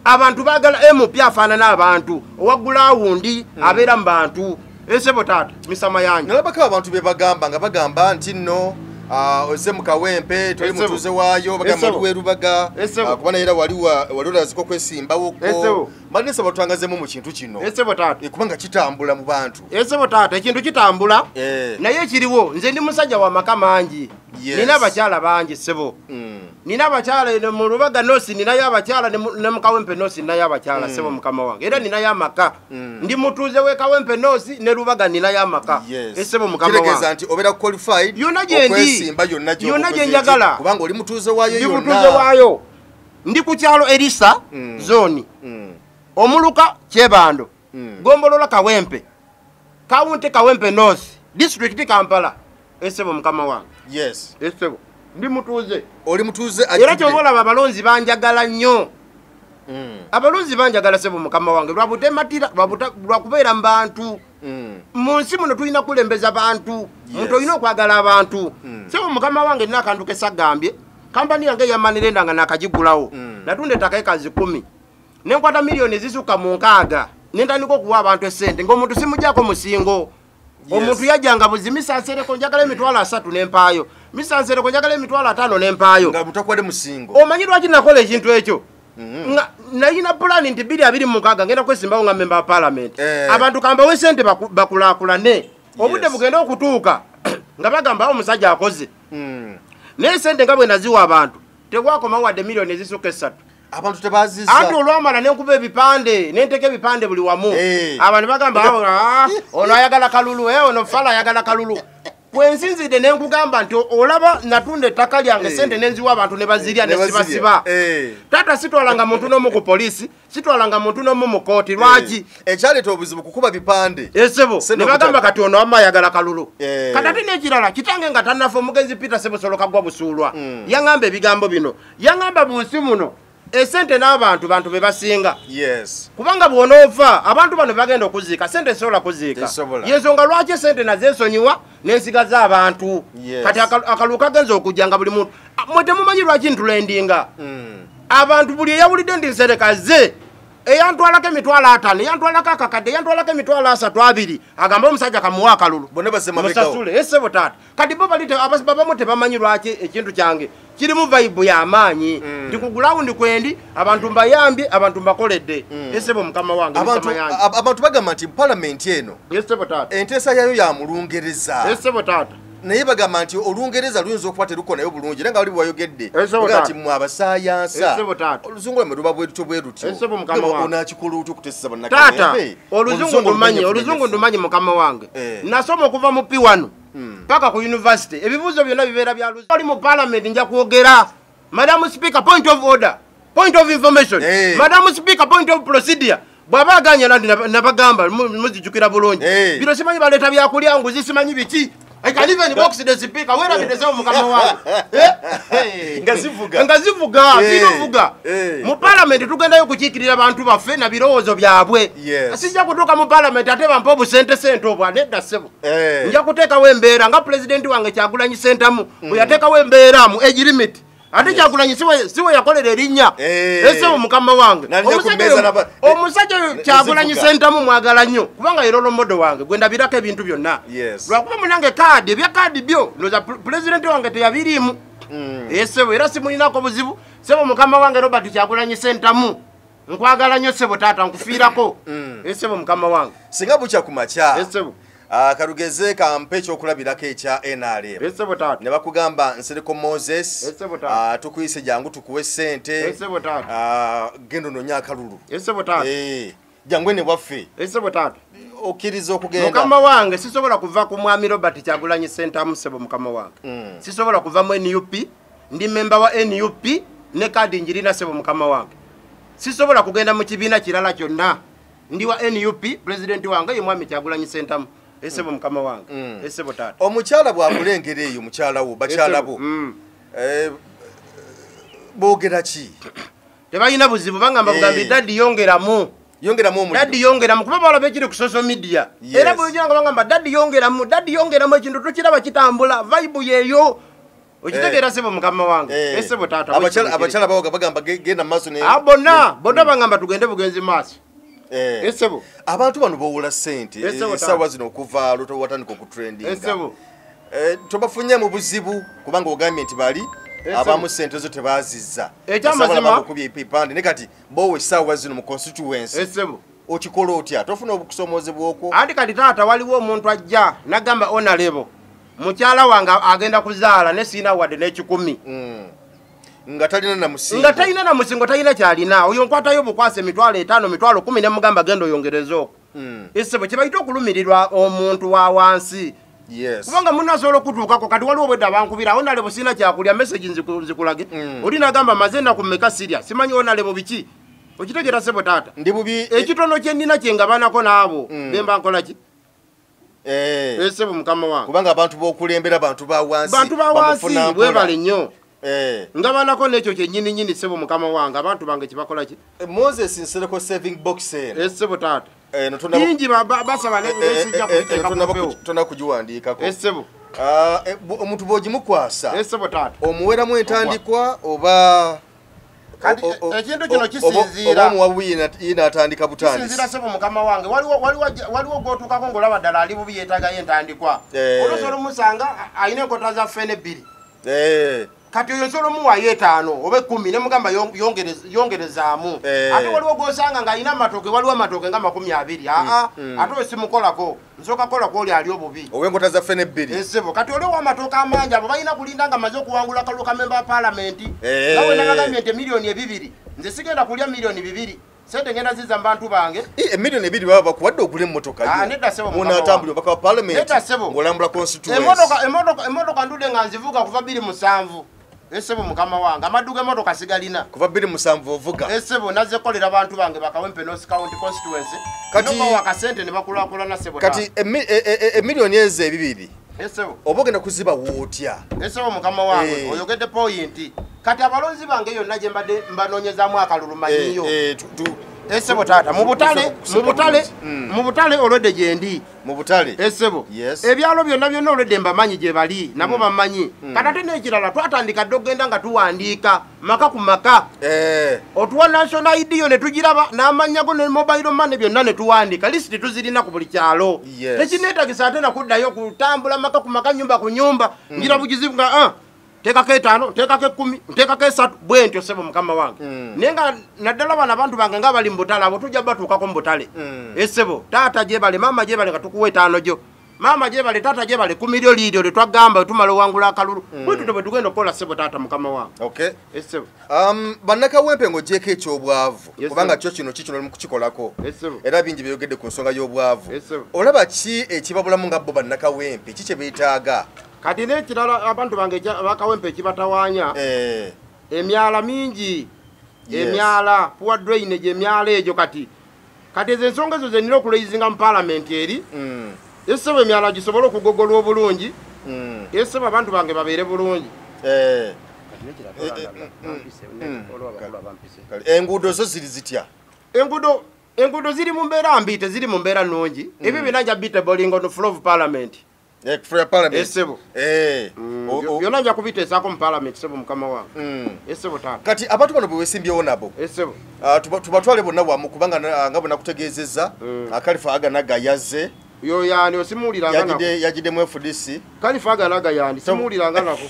abantu baagala MP afaanana abantu owaggula awundi abeera mu bantu esebo taata misama yange nalabako abantu be bagamba nti nno ose mukawempe toli mutuze waayo bagamba luwerubaga kuba naye era wali olaziko kwesimbawoko malinesa batwangazemu mu kintu kino esebo taata kubanga kitambula mu bantu esebo taata ekintu kitambula naye kiriwo nze ndi musajja wa maka mangi nina abakyala bangi sebo nina abakyala mu Lubaga nosi ninayo abakyala ne mukawempe nosi ninayo abakyala sebo mukama wange era ninayo amaka ndi mutuze we Kawempe nosi ne Lubaga ninayo amaka esebo mukama wange kiregeza nti obera qualified yonna gyendi yonna gyenjagala kubanga oli mutuze waayo yonna mutuze waayo ndi ku kyalo Elisa zone omuluka Kyebando Gombolola Kawempe Kawunti Kawempe North district Kampala esebo mukama wange esebo ndi mutuze oli mutuze era kyobola abalonzi banjagala nnyo abalonzi banjagala sebo mukama wange lwabute matira lwakubeera mu bantu mu nsi muno tulina kulembeza bantu muntu olina okwagala abantu sebo mukama wange nina akantu kesagambye kampani yange yamanirenda nga nakagigulawo natunda ettaka ekazi 10 nenkwata miliyoni ezisuka mu 6 nentandika okuwa abantu esente ng'omuntu simujjako musingo omuntu yajjanga buzimisa nsereko njagala emitwalo 3 n'empaayo misa nsereko njagala emitwalo 5 n'empaayo nga mutakwade musingo omanyi lwaki nakola ekintu ekyo nayina pulani nti 226 ngenda kwesimbawo nga member wa parliament abantu kambawo esente bakulaakulane obudde bugenda okutuuka nga bagambawo omusajja akoze naye sente nga bwe naziwa abantu tegwakomawo wadde miliyoni ezisuka 3 abantu tebaziza ati olwamala nenkuba ebipande nenteka ebipande buli wamu abantu bagamba ono ayagala kalulu ono fala ayagala kalulu Kwensinzide ne nkugamba nti olaba natunda ettaka lyange sente nenziwa abantu ne bazirya ne sibasiba. Tata sitwalanga muntu n'omu ku polisi, sitwalanga muntu n'omu mu kooti lwaki? Ekyaleeta obuzibu kukuba bipande. Sebo, ne bagamba kati ono wamma ayagala kalulu. Kati ate n'ekirala kitange nga tannafa omugenzi Peter Sebo kagwa busuulwa. Yaŋŋamba ebigambo bino. Yaŋŋamba bunsi muno. Esente n'abantu bantu be basinga. Yes. Kubanga bw'onoofa abantu bano bagenda okuziika sente sobola kuziika. Yensonga lwaki esente nazensonyiwa n'ensigaza abantu. Kati akaluka kagenza okujja nga buli muntu. Mwe temumanyi lwaki ntulendinga. Abantu buli eyawulidde ndi nserekaze eyantwalako emitwalo 5, eyantwalako akakadde, eyantwalako emitwalo 32 agamba omusajja kamuwa akalulu. Bonna basemabekawo. Musasule Sebo taata. Kati bo balite abamu tebamanyi lwaki ekintu kyange kirimu vibe y'amaanyi. Ndi ku ground kwendi abantu mbayambye abantu mbakoledde. Sebo mukama wange abantu bagamba nti parliament eno. Sebo taata. Entesa yayo ya mulungereza. Sebo taata. Naye bagamba nti olungereza luyinza okuba terukonayo bulungi era nga wali bwayogedde nti mwe abasaayansa oluzungu lwemwe luba bwetutyo bwetutyo onakikola otyo okutesesa bannakawempe. Oluzungu ndumanyi mukama wange. Nasoma okuva mu P1 paka ku university ebibuuzo byonna bibeera bya luzungu. Oli mu parliament nja kwogera. Madam Speaker, point of order, point of information. Madam Speaker, point of procedure. Bwaba aganya nabagamba muzijukira bulungi. Bino simanyi baleeta byakulya nguzi simanyi biki. I can even box the speaker. Where are the mukama wange? Ngazivuga, binovuga. Mu parliament tugendayo kukiikirira abantu baffe na birowoozo byabwe. Asijja kutuuka mu parliament ate bampa obusente obwa nedda Sebo. Nja kuteekawo embeera nga president wange Kyagulanyi Ssentamu bwe yateekawo embeera mu age limit. Ate Kyagulanyi siwe yakolera erinnya. Sebo mukama wange. Omusajja Kyagulanyi Ssentamu mwagala nnyo kubanga era olomodo wange gwe ndabirako ebintu byonna. Lwakuba munange kaadi ebya kaadi byo ndoza president wange teyabirimu. Sebo era simulinako buzibu. Sebo mukama wange Robert Kyagulanyi Ssentamu nkwagala nnyo Sebo taata nkufiirako. Sebo mukama wange. Singa bukya ku makya. Sebo. Karugeze kampe ekyokulabirako ekya NRM. Sebo taata. Ne bakugamba Nsereko Moses. Sebo taata. Tukuyise jangu tukuwe sente. Sebo taata. Gendo nonya akalulu. Sebo taata. Jangwe ne waffe. Sebo taata. Okiriza okugenda. Mukama wange sisobola kuva ku mwami Robert Kyagulanyi Ssentamu Sebo mukama wange. Sisobola kuva mu NUP, ndi member wa NUP ne kadi njirina Sebo mukama wange. Sisobola kugenda mu kibiina kirala kyonna. Ndi wa NUP, president wange ye mwami Kyagulanyi Ssentamu. Sebo mukama wange. Sebo taata. Omukyala bw'akulengera eyo mukyala wo bakyala bo. Boogera ki? Tebalina buzibu bangamba bugambi daddi yongeramu. Daddi yongeramu kuba balaba ekiri ku social media. Era bw'ojjanga bangamba daddi yongeramu ekintu tukiraba kitambula vibe yeeyo. Okitegeera Sebo mukama wange. Sebo taata. Abakyala bawo bagamba genda maaso ne. Bonna bangamba tugende bugenzi maaso. Sebo. Abantu bano bawula sente essaawa zino okuva luto watandika okutrendinga. Sebo. Tobafunye mu buzibu kubanga ogambye nti bali abamu sente zo tebazizza. Ekyamazima kubye ipipande ne kati bowe essaawa zino mu constituency. Sebo. Okikola otya tofuna obukusoomozebwa okwo. Andi kati taata waliwo omuntu ajja nagamba honorable mukyala wange agenda kuzaala ne siina wadde n'ekikumi. Nga talina na musingo talina kyalina oyo nkwatayo bukwase emitwalo 5 emitwalo 10 ne mugamba genda oyongereza okwo. Sebo kibayita okulumirirwa omuntu wa wansi. Kubanga munasobola okutuukako kati waliwo bwedda bankubira honorable siina kyakulya message nzikulage. Oli nagamba mazenda ku mmeka sirya simanyi honorable biki. Okitegeera Sebo taata. Ndi bubi ekitono kye nnina kye ngabanako n'abo bemba nkola ki? Sebo mukama wange. Kubanga abantu b'okulembera abantu ba wansi bwebale nnyo. Ngabanako n'ekyo kyennyini Sebo mukama wange abantu bange kibakola ki? Moses Nsereko saving box. Sebo taata. Bingi basaba nesijja kubiteeka mu tona kugiwandiikako. Sebo. Omuntu bw'ogimukwasa. Sebo taata. Omuweramu entandikwa oba ekintu kino kisinziira omuwabu yina atandika butandisi. Kisinziira Sebo mukama wange waliwo gw'otuukako ng'olaba ddala ali bubi yeetaagayo entandikwa. Olusobola omusanga alina enkota za ffene 2. Kati oyo nsolo muwayo 5 oba 10 ne mugamba yongerezaamu. Ate waliwo gw'osanga ng'alina amatooke waliwo amatooke nga 20. Ate oyo simukolako nsooka kolako oli ali obubi. Ow'enkota za ffene 2. Sebo kati oliwo amatooke amangi abo balina kulinda nga amaze okuwangula akalu ka memba wa paalamenti. Nawe nagambye nti miliyoni 2 nze sigenda kulya miliyoni 2. sente ngenda ziza bantu bange emiliyoni 2 baba bakuwadde ogula emmotoka nedda sebo munatambulira baka parliament nedda sebo ngolambula constituency emotoka ndude nga nzivuga kuva 27 esebo mukama wange amaduga emotoka sigalina kuva 27 ovuga esebo naze kolera abantu bange bakawempe North County constituency kati wakasente ne bakulakulana sebo kati emiliyoni eze 2 esebo obogenda kuziba wotya esebo mukama wange oyogedde point kati abalonzi bange yonna gye mbadde mbanonyezamu akalulumanyiyo esebo tata mu butale olwedde gyendi mu butale esebo ebyalo byonna olwedde mbamanyi gye bali nabo bamanyi kati ate n'ekirala twatandika dde okgenda nga tuwandiika maka ku maka otuwa national ID yo ne tugiraba n'amannya go ne mobile money byonna ne tuwandiika lisiti tuzirina ku buli kyalo tekineetagisa ate nakuddayo kutambula maka ku maka nyumba ku nyumba ngira bugizibu nga tekako 5 tekako 10 tekako 3 bwentyo sebo mukama wange nenga naddala bana abantu bange nga bali mbutale abo tujja batuukako mbutale esebo taata gye bale mama gye bale nga tukuwe 5 jo mama gye bale taata gye bale 10 milyo lidio le twagamba tumala wangula akalulu bwitu tobe tugenda kola sebo taata mukama wange esebo bannaka wempe ngo jeke ekyobwavu kubanga kyo kino kikino mu kukikolako era bingi byogedde ku nsonga y'obwavu olaba ki ekibabulamu nga bo bannaka wempe kiki beetaaga kati n'ekirala abantu bange bakawempe kibatawanya emyala mingi emyala poor drainage emyala egyo kati ezo ensonga ezo zenina okuleyizinga mu parliament eri esebo emyala gisobola okugogolwa obulungi esebo abantu bange babeere bulungi enguudo zo ziri zitya enguudo ziri mu mbeera mbi teziri mu mbeera nnungi ebyo byonna nja beatable on the floor of parliament for parliament esebo byonna nja kubiteesaako mu parliament sebo mukama wange esebo taata kati abantu bano bwe wesimbyewo nabo esebo tubatwale bonna wamu kubanga nga bwe nakutegeezezza Kalifa Aganaga yazze yo yani osimuuliranga nako yagidde mu FDC Kalifa Aganaga yani simuuliranga nako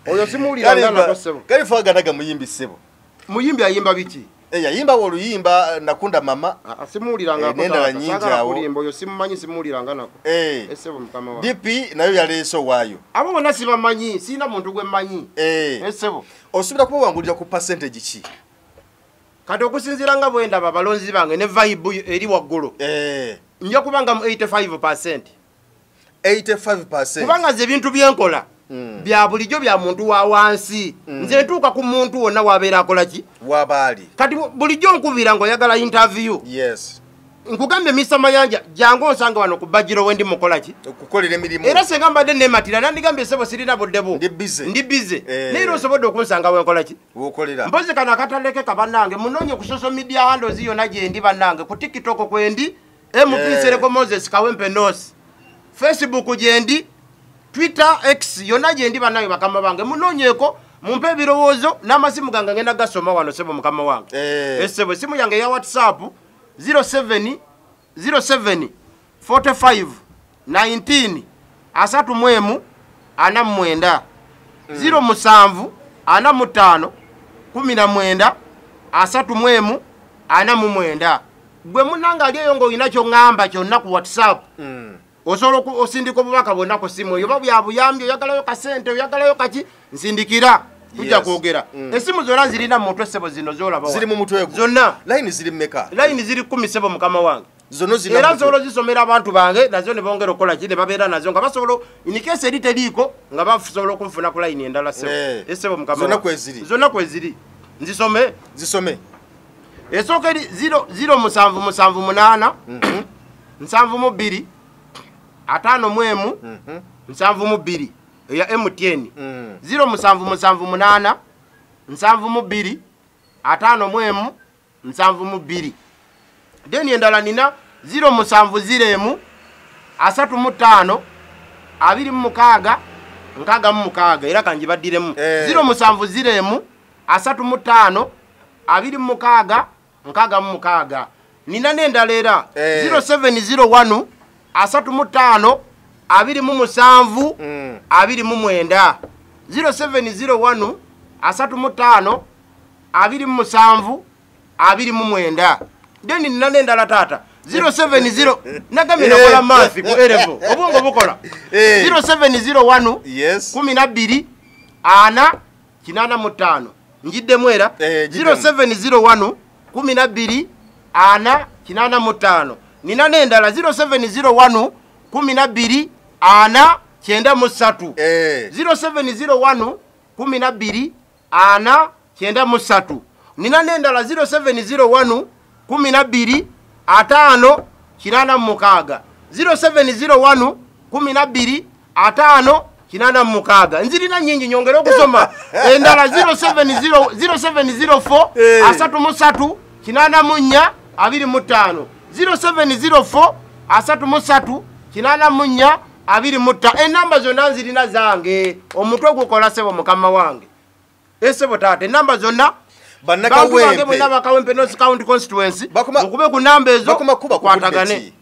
oyo simuuliranga nako sebo Kalifa Aganaga muyimbi sebo muyimbi ayimba biki yayimba oluyimba nakunda mama simuuliranga nenda nyingi awo kulimba oyo simumanyi simuuliranga nako esebo mukama wange DP nayo yaleeso waayo abo bonna sibamanyi sina muntu gwe mmanyi esebo osubira kubawangulira ku percentage ki kati okusinziira nga bwendaba abalonzi bange ne vibe eri waggulu nja kubanga mu 85% kubanga ze ebintu byenkola bya bulijjo bya muntu wa wansi nze ntuuka ku muntu wonna wabeera akola ki wabaali kati bulijjo nkubira ng'oyagala interview nkugambye Mr. Mayanja jangu onsanga wano ku Bajiro wendi mukola ki okukolera emirimu era senga mbadde nematira nandigambye sebo sirina buddebu ndi bize naye osobodde okunsanga wenkola ki wokolera mpozi kana akataleke kabannange munonye ku social media handles yonna gye ndi bannange ku TikTok kwendi MP Sereko Moses Kawempe North Facebook gye ndi Twitter X yonna gye ndi bannange bakama bange munonyeeko mumpe ebirowoozo n'amasimu gange ngenda gasoma wano sebo mukama wange esebo esimu yange ya WhatsApp 07 45 19 asatu mwemu ana mwenda 07 ana mutano 19 asatu mwemu ana mwenda gwe munanga aliyo ngo inacho ngamba kyonna ku WhatsApp osolo osindiko bubaka bonna ku simu yoba byabuyambye oyagalayo kasente oyagalayo kaki nsindikira tujja kwogera esimu zonna zirina muntu esebo zino zolaba ziri mu mutwe gwo zonna line ziri mmeka line ziri 10 sebo mukama wange zono zina era zolo zisomera abantu bange nazo ne bongera okola kine babeera nazo nga basobolo inikese eriteliko nga basobola okunfuna ku line endala sebo esebo mukama zonna kweziri nzisome esooka eri 0 7 atano mwemu 72 eya MTN 0 7 atano mwemu 72 deni endala nina 0 asatu mutano 26 nkaga mu mukaga era kanjibaddiremu 0 asatu mutano 26 nkaga mu mukaga nina nendala era 0701 asatu mutano 27 29 0701 asatu mutano 27 29 deni nina nendala tata 070 nagamira kola mafi ku erevo obongo bukola 0701 yes 12 ana kinana mutano njidde mwera 0701 12 ana 85 nina nendala 0701 12 ana 93 0701 12 ana 93 nina nendala 0701 12 5 86 0701 12 5 86 nzirina nyingi nyongera okusoma endala 0704 33 84 25 0704 33 84 25 enamba zonna nzirina zange omutwe gukola sebo mukama wange esebo taata enamba zonna banakawempe bonna bakawempe North County constituency okube ku namba ezo kwatagane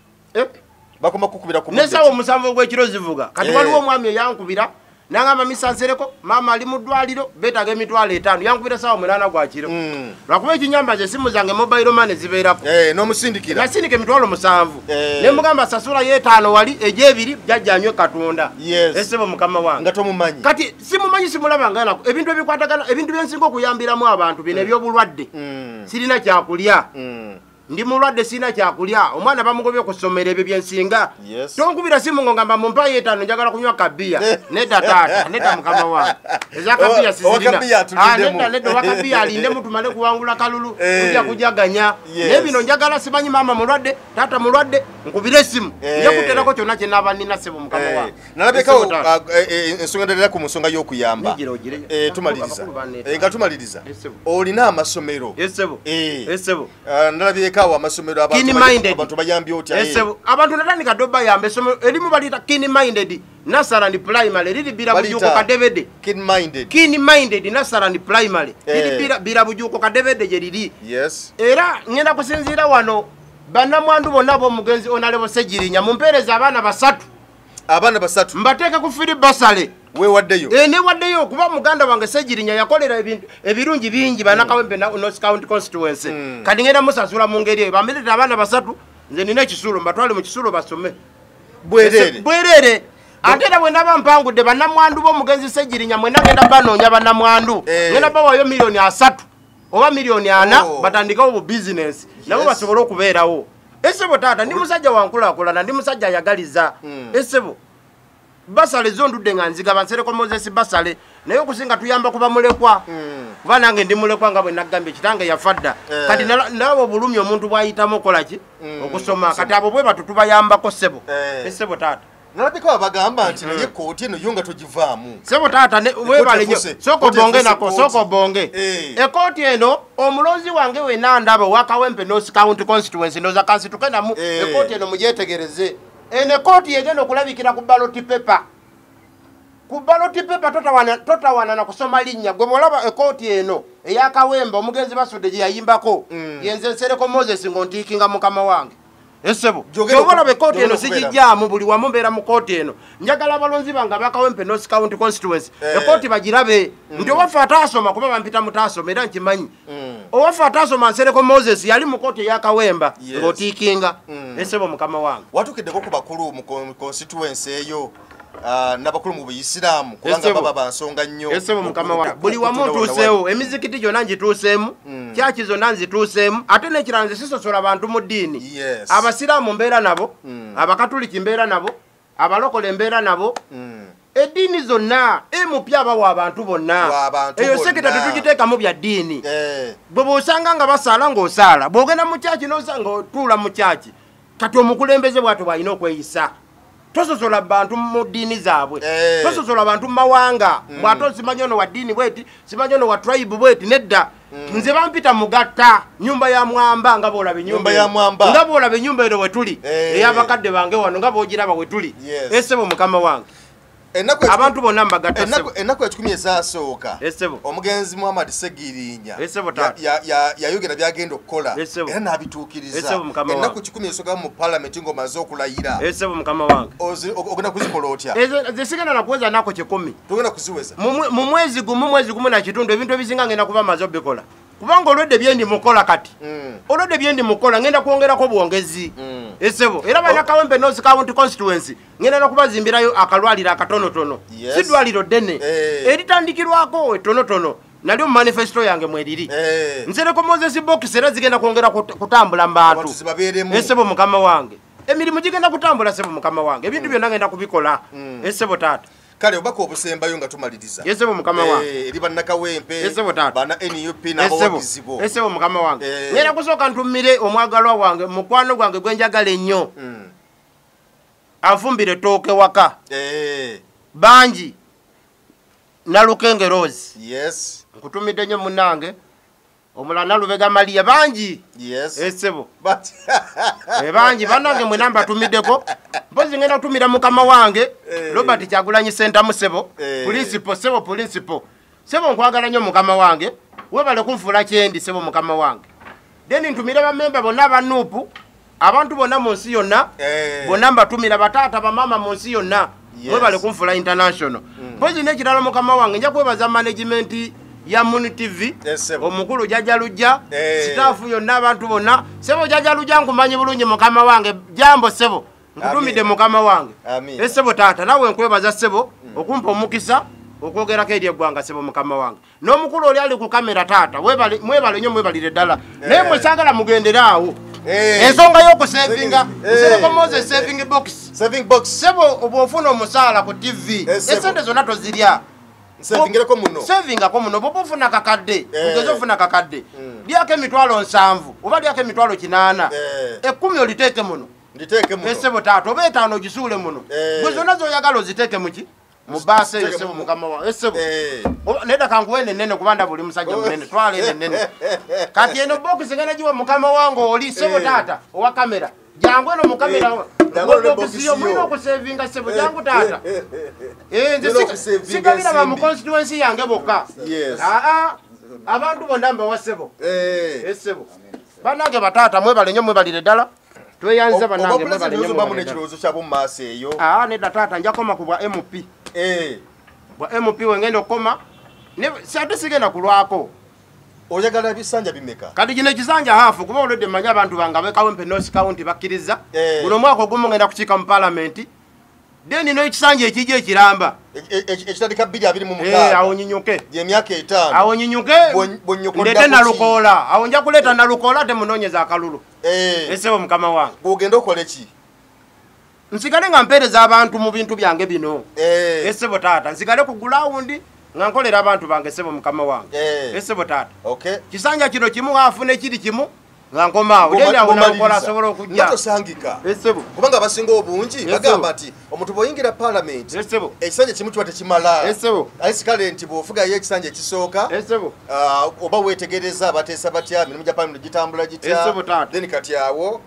bakoma kukubira ku nesawo musanvu gw'ekiro zivuga kati waliwo omwami yankubira nangamba misansereko mama ali mu ddwaliro betaga emitwalo 5 yankubira sawa 8 gwakiro lwakuba ekinyamba ze simu zange mobile money zibeerako n'omusindikira nasindika emitwalo 7 ne mugamba sasula ye 5 wali ejebiri jajjanywe katonda esebo mukama wange nga tomumanyi kati simumanyi simulabanga nako ebintu ebikwatagana ebintu byensinga okuyambiramu abantu bino ebyobulwadde sirina kyakulya ndi mulwadde sina kyakulya omwana bamugobye okusomera ebyo byensinga tonkubira simu ngo ngamba mumpa ye 5 njagala kunywa kabiya nedda taata nedda mukama wange eza kabiya sizirina nedda wakabiya alinde mutumale kuwangula kalulu kujja kujaganya nebino njagala simanyi mama mulwadde taata mulwadde nkubire simu njakuterako kyonna kye naba nina sebo mukama wange nalabekawo ensonga ndalira ku nsonga y'okuyamba tumaliriza nga tumaliriza olina amasomero esebo ndalabye amasomero abantu bayambye otya abantu natandika doba yambe somero elimu balita keen minded nasara ndi primary lili bila bujuko ka David keen minded nasara ndi primary lili bila bujuko ka David je lili era ngenda kusinzira wano banamwandu bonabo mugenzi onalebo Segirinya mumpereza abana basatu mbateka ku fili basale we waddeyo ne waddeyo kuba muganda wange Segirinya yakolera ebirungi bingi banakawempe na North County constituency kati ngenda musasula mu ngeri bamirira abana basatu nze nina ekisulo mbatwale mu kisulo basome bwerere atera bwe naba mpangudde banamwandu bo mugenzi Segirinya mwe nagenda banoonya banamwandu ngenda bawayo milioni 3 oba milioni 4 batandikawo bu business nabo basobola okubeerawo esebo taata ndi musajja wankulakulana ndi musajja ayagaliza esebo basale zondudde nga nziga bansereko Moses basale naye okusinga tuyamba kuba mulekwa kuba nange ndi mulekwa nga bwe nagambye kitange yafadda kati nabo bulumi omuntu bwayitamu okolaki okusoma kati abo bwe batutubayambako sebo esebo taata nalabika bagamba nti naye kooti eno yonga togivaamu sebo taata webale nyo soko bonge nako soko bonge ekooti eno omulonzi wange wena ndaba wakawempe North County constituency noza kansi tukenamu ekooti eno mujetegereze ene kooti yegenda okulabikira ku ballot paper totawana na kusoma linnya gwe molaba ekooti eno eyakawemba omugenzi basudde gye yayimbako yenze nsereko Moses ngontiikinga mukama wange esebo kyobola bekooti eno sigijjaamu buli wamu mbeera mu kooti eno njagala abalonzi bange bakawempe North County constituency ekooti bagirabe nti owaffe ataasoma kuba bampita mutaasoma era nkimanyi owaffe ataasoma nsereko Moses yali mu kooti eyakawemba ng'otiikinga esebo mukama wange watukiddeko ku bakulu mu constituency eyo nabakulu mu Buisiraamu kubanga baba bansonga nnyo esebo mukama wange buli wamu tuuseewo emizikiti gyonna ngituuseemu kyaki zonna nzituuseemu ate n'ekiranze sisosola abantu mu ddiini abasiraamu mbeera nabo abakatuliki mbeera nabo abalokole mbeera nabo eddiini zonna emupya abawa abantu bonna eyo seketa tetugiteekamu bya ddiini bwe bw'osanga nga basaala ng'osaala bw'ogenda mu kyaki n'osanga otuula mu kyaki kati omukulembeze bw'atyo bw'alina okweyisa tososola abantu mu ddiini zaabwe tososola abantu mu mawanga bw'ate simanyi ono wa ddiini bweti simanyi ono wa tribe bweti nedda nze bampita mugatta nyumba ya mwamba nga boolaba ennyumba eno we tuli ey'abakadde bange wano nga boogiraba we tuli esebo mukama wange abantu bonna mbagatta ennaku ekikumi ezasooka omugenzi Muhammad Segirinya yayogera byagenda okukola era n'abituukiriza ennaku 10 esooka mu palamenti ng'omaze okulayira ogenda kuzikola otya zesigenda nakuweza nako 10 togenda kuziweza mu mwezi gumu na kitundu ebintu ebisinga ngenda kuba maze obikola kubanga olwedde byendi mukola kati olwedde byendi mukola ngenda kwongerako bwongezi esebo era banakawempe North County constituency ngenda nokubazimbirayo akalwaliro akatonotono si ddwaliro ddene eritandikirwako etonotono nali mu manifesto yange mweriri nsereko Moses box era zigenda kwongera kutambula mbantu esebo mukama wange emirimu gigenda kutambula sebo mukama wange ebintu byonna ngenda kubikola esebo taata kale obako obusembayo nga tumaliriza esebo mukama wange eri bannakawempe esebo taata bana NUP n'abawagizibo esebo mukama wange ngenda kusooka ntumire omwagalwa wange mukwano gwange gwenjagala ennyo anfumbire tooke waka bangi Nalukenge Rose yes nkutumidde nnyo munnange omulala Nalubega Maria bangi yes esebo bangi bannange mwe namba tumiddeko mpozi ngenda kutumira mukama wange Robert Kyagulanyi Center musebo principal sebo nkwagala nnyo mukama wange webale kunfuula kyendi sebo mukama wange then ntumira bamemba bonna abanuupu abantu bonna mu nsi yonna bonna mbatumira bataata bamama mu nsi yonna webale kunfuula international mpozi n'ekirala mukama wange nja kwebaza management ya Muni TV omukulu Jajja Lujja staffu yonna abantu bonna sebo Jajja Lujja nkumanyi bulungi mukama wange jambo sebo nkutumidde mukama wange esebo taata nawe nkwebaza sebo okumpa omukisa okwogerako eri eggwanga sebo mukama wange n'omukulu oli ali ku kamera taata mwebale nnyo mwebalire ddala naye mwesagala mugenderaawo ensonga y'okusevinga nsereko Moses saving box sebo obwofuna omusaala ku TV esente zonna tozirya savingako muno bwoba ofuna kakadde ugeze ofuna kakadde lyako emitwalo 7 oba lyako emitwalo 8 10 oliteeke muno esebo taata oba 5 ogisuule muno gwe zonna zoyagala oziteeke muki mubase esebo mukama wa esebo neda kanguwe nene kubanda buli musajja munene twale nene kati eno box ngana jiwa mukama wango oli sebo tata owa kamera jangu eno mukamera box yo mwino kusevinga sebo jangu tata nze sigabira ba mu constituency yange boka abantu bondamba wasebo esebo banange batata mwebale nnyo mwebalire ddala tweyanza banange mwebale nnyo mwebalire nekirozo kyabo mu maaso eyo neda tata njakoma kubwa MP bwa MP wengendo koma ne sate sigenda kulwako oyagala bisanja bimeka kati gine kisanja hafu kuba olode manya abantu banga bekawo North County bakiriza guno mwako ogumu ngenda kuchika mu parliament deni no ekisanja ekije ekiramba ekitandika 226 awo nyinyuke ye myaka 5 awo nyinyuke ndete na lukola awo nja kuleta na lukola te munonyeza akalulu esebo mukama wange ogenda okola ki nsigale nga mpereza abantu mu bintu byange bino esebo tata nsigale ku ground nga nkolera abantu bange sebo mukama wange esebo tata kisanja kino kimu afune kiri kimu nga nkoma udenya unakola sobolo kujja natosangika esebo kubanga basinga obungi bagamba ati omuntu boyingira parliament esebo ekisanja kimu twate kimala esebo aisikale nti bofuga ye ekisanja kisooka esebo oba wetegereza abateesa batya mirimu gya parliament gitambula gitya esebo tata then kati awo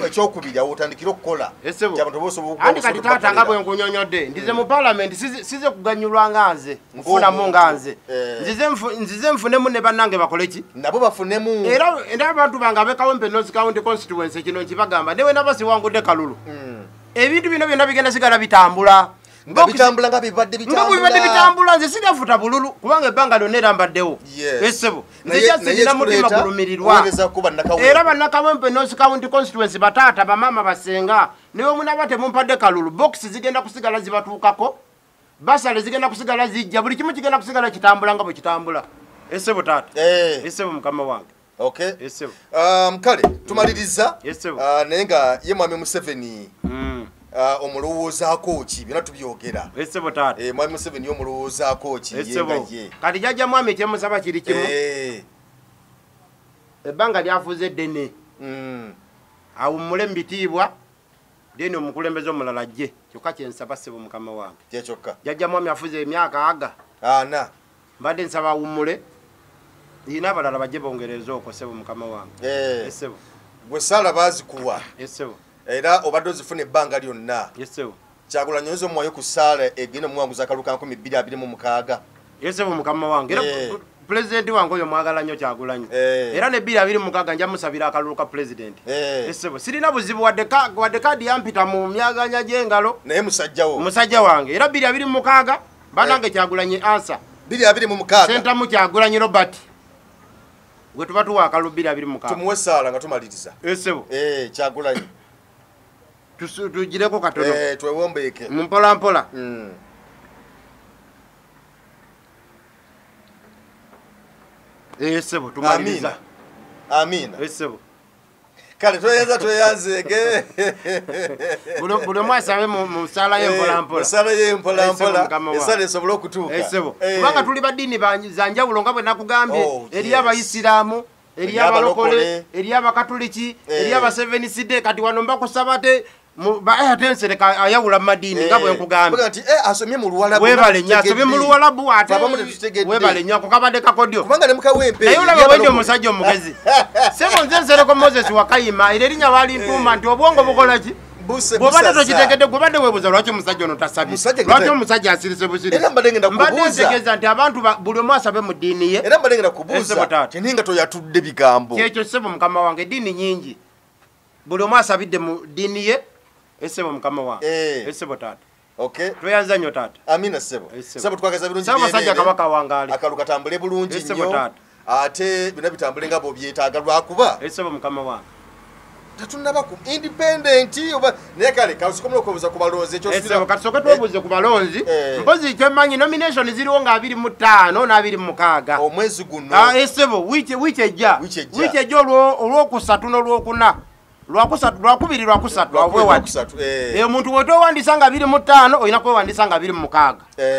ekyokubiri awo otandikira okukola kyabantu bosobola andi kati tata nga bwe nkunyonyodde ndize mu parliament size kuganyulwa nganze nfunamu nganze nzize nfunemu ne bannange bakoleki nabo bafunemu era abantu banga bekawo North County constituency kino kibagamba newe nabasi wangudde kalulu ebintu bino byonna bigenda sigala bitambula bitambula nga bibadde bitambula nze sigafuta bululu kubanga ebbanga lyonna erambaddewo esebo nzija mutima gulumirirwa era bannakawempe North County constituency bataata bamama basenga newe munaba temumpadde kalulu box zigenda kusigala zibatuukako basale zigenda kusigala zijja buli kimu kigenda kusigala kitambula nga bwe kitambula esebo taata esebo mukama wange esebo kale tumaliriza naye nga ye mwami Museveni omulowoozaako ki byonna tubyogera esebo taata mwami Museveni omulowoozaako ki ye kati jajja mwami ekyemusaba kiri kimu ebbanga lyafuuza eddene awummule mu bitiibwa deni omukulembeze omulala jje kyokka kyensaba sebo mukama wange kyekyoka jajja mwami afuuza emyaka 4 mbadde nsaba awummule ina abalala bajje bongereza okwo sebo mukama wange esebo gwe sala bazikuwa esebo era obadde ozifuna ebbanga lyonna esebo Kyagulanyi oyinza omwoyo ku sala egenda muwanguza akaluka 2026 esebo mukama wange era president wange oyo mwagala nnyo Kyagulanyi era ne 2026 nja musabira akalulu ka president esebo sirina buzibu wadde kadi yampita mu myaganya gy'engalo naye musajja wange era 2026 banange Kyagulanyi answer 2026 senta mu Kyagulanyi Robert gwe tuba tuwa akalulu 2026 tumuwe sala nga tumaliriza esebo Kyagulanyi tujireko katono twewombeeke mumpola mpola sebo tumaliriza. Amina. Sebo. Kale toyanzege. Buli mwasa we mu sala y'empola mpola. Sala y'empola mpola. Esala esobola okutuuka. Sebo. Kubanga tuli badini zanjawulo nga bwe nakugambye eri abayisiraamu, eri abalokole, eri abakatoliki, eri aba Seventh Day kati wano mbakusaba te atensereka ayawula madini nga bwe nkugambye. Ati asomye mu Luwalabu. Webale nnyo asomye mu Luwalabu ate. Webale nnyo akukabadde kakodyo. Kubanga ne mukawempe. Naye olaba wenjo omusajja omugezi. Sebo nze nsereko Moses Wakayima era erinnya bali ntuma nti obwongo bukola ki? Bw'obadde tokitegedde gwebadde weebuuza lwaki omusajja ono tasabye. Lwaki omusajja asirise busirisi. Era mbadde ngenda kubuuza. Mbadde ntegeeza nti abantu buli omu asabe mu ddiini ye. Era mbadde ngenda kubuuza. Teninga toyatudde bigambo. Kyekyo sebo mukama wange eddiini nnyingi. Buli omu asabidde mu ddiini ye. Sebo mukama wange. Sebo taata. Okay. Tweyanza nnyo taata. Amina sebo. Sebo twagaza birungi. Sebo basajja kabaka wangaali. Akalu katambule bulungi nnyo. Sebo taata. Ate bina bitambule nga bo byetaaga lwakuba. Sebo mukama wange. Tatunaba ku independent oba naye kale kasukomwe okubuza ku balonzi ekyo sira katusoke tubuze ku balonzi mpozi kyemanyi nomination ziriwo nga 25 na 26 omwezi guno esebo wiche ejja olwokusatu n'olwokuna lwakubiri lwakusatu abwe wati omuntu wetowandisa nga 25 oyina kwewandisa nga 26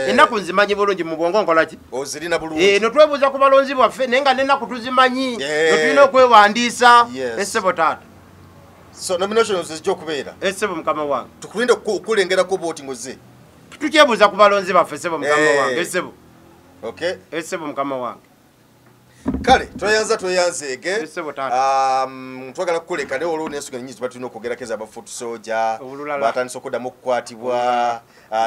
ennaku nzimanyi bulungi mu bwongo nkola ki ozirina bulungi notwebuuza ku balonzi bwaffe naye nga n'ennaku tuzimanyi notulina okwewandiisa esebo taata. So nominations zijjo kubeera. Sebo mukama wange. Tukulinde okulengera ko voting oze. Tukyebuuza ku balonzi baffe sebo mukama wange sebo. Okay. Sebo mukama wange. Kale tweyanzeege. Sebo taata. Twagala kukoleka ne olwo n'ensuga nnyingi batulina okugerakeza aba foot soldier. Batandise okuddamu okukwatibwa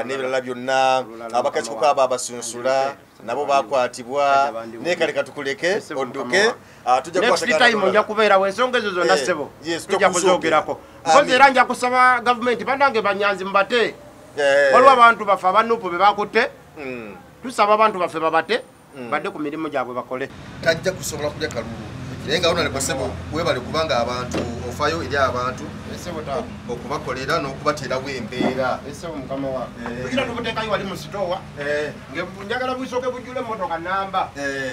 n'ebirala byonna abakatiko abo abasunsula nabo bakwatibwa naye kale katukuleke odduke tujja kukwata time nja kubeera wensonga ezo zonna sebo tujja kuzoogerako mpozi era nja kusaba gavumenti bandange banyanzi mubate waliwo abantu baffe abanupu be bakutte tusaba abantu baffe babate badde ku mirimu gyabwe bakole tajja kusobola kulya kalulu naye nga wona lekwasebo webale kubanga abantu ofayo eri abantu okubakolera n'okubateerawo embeera esebo mukama wange tugira tubuteekayo wali mu sitowa njagala busooke bujjule emmotoka namba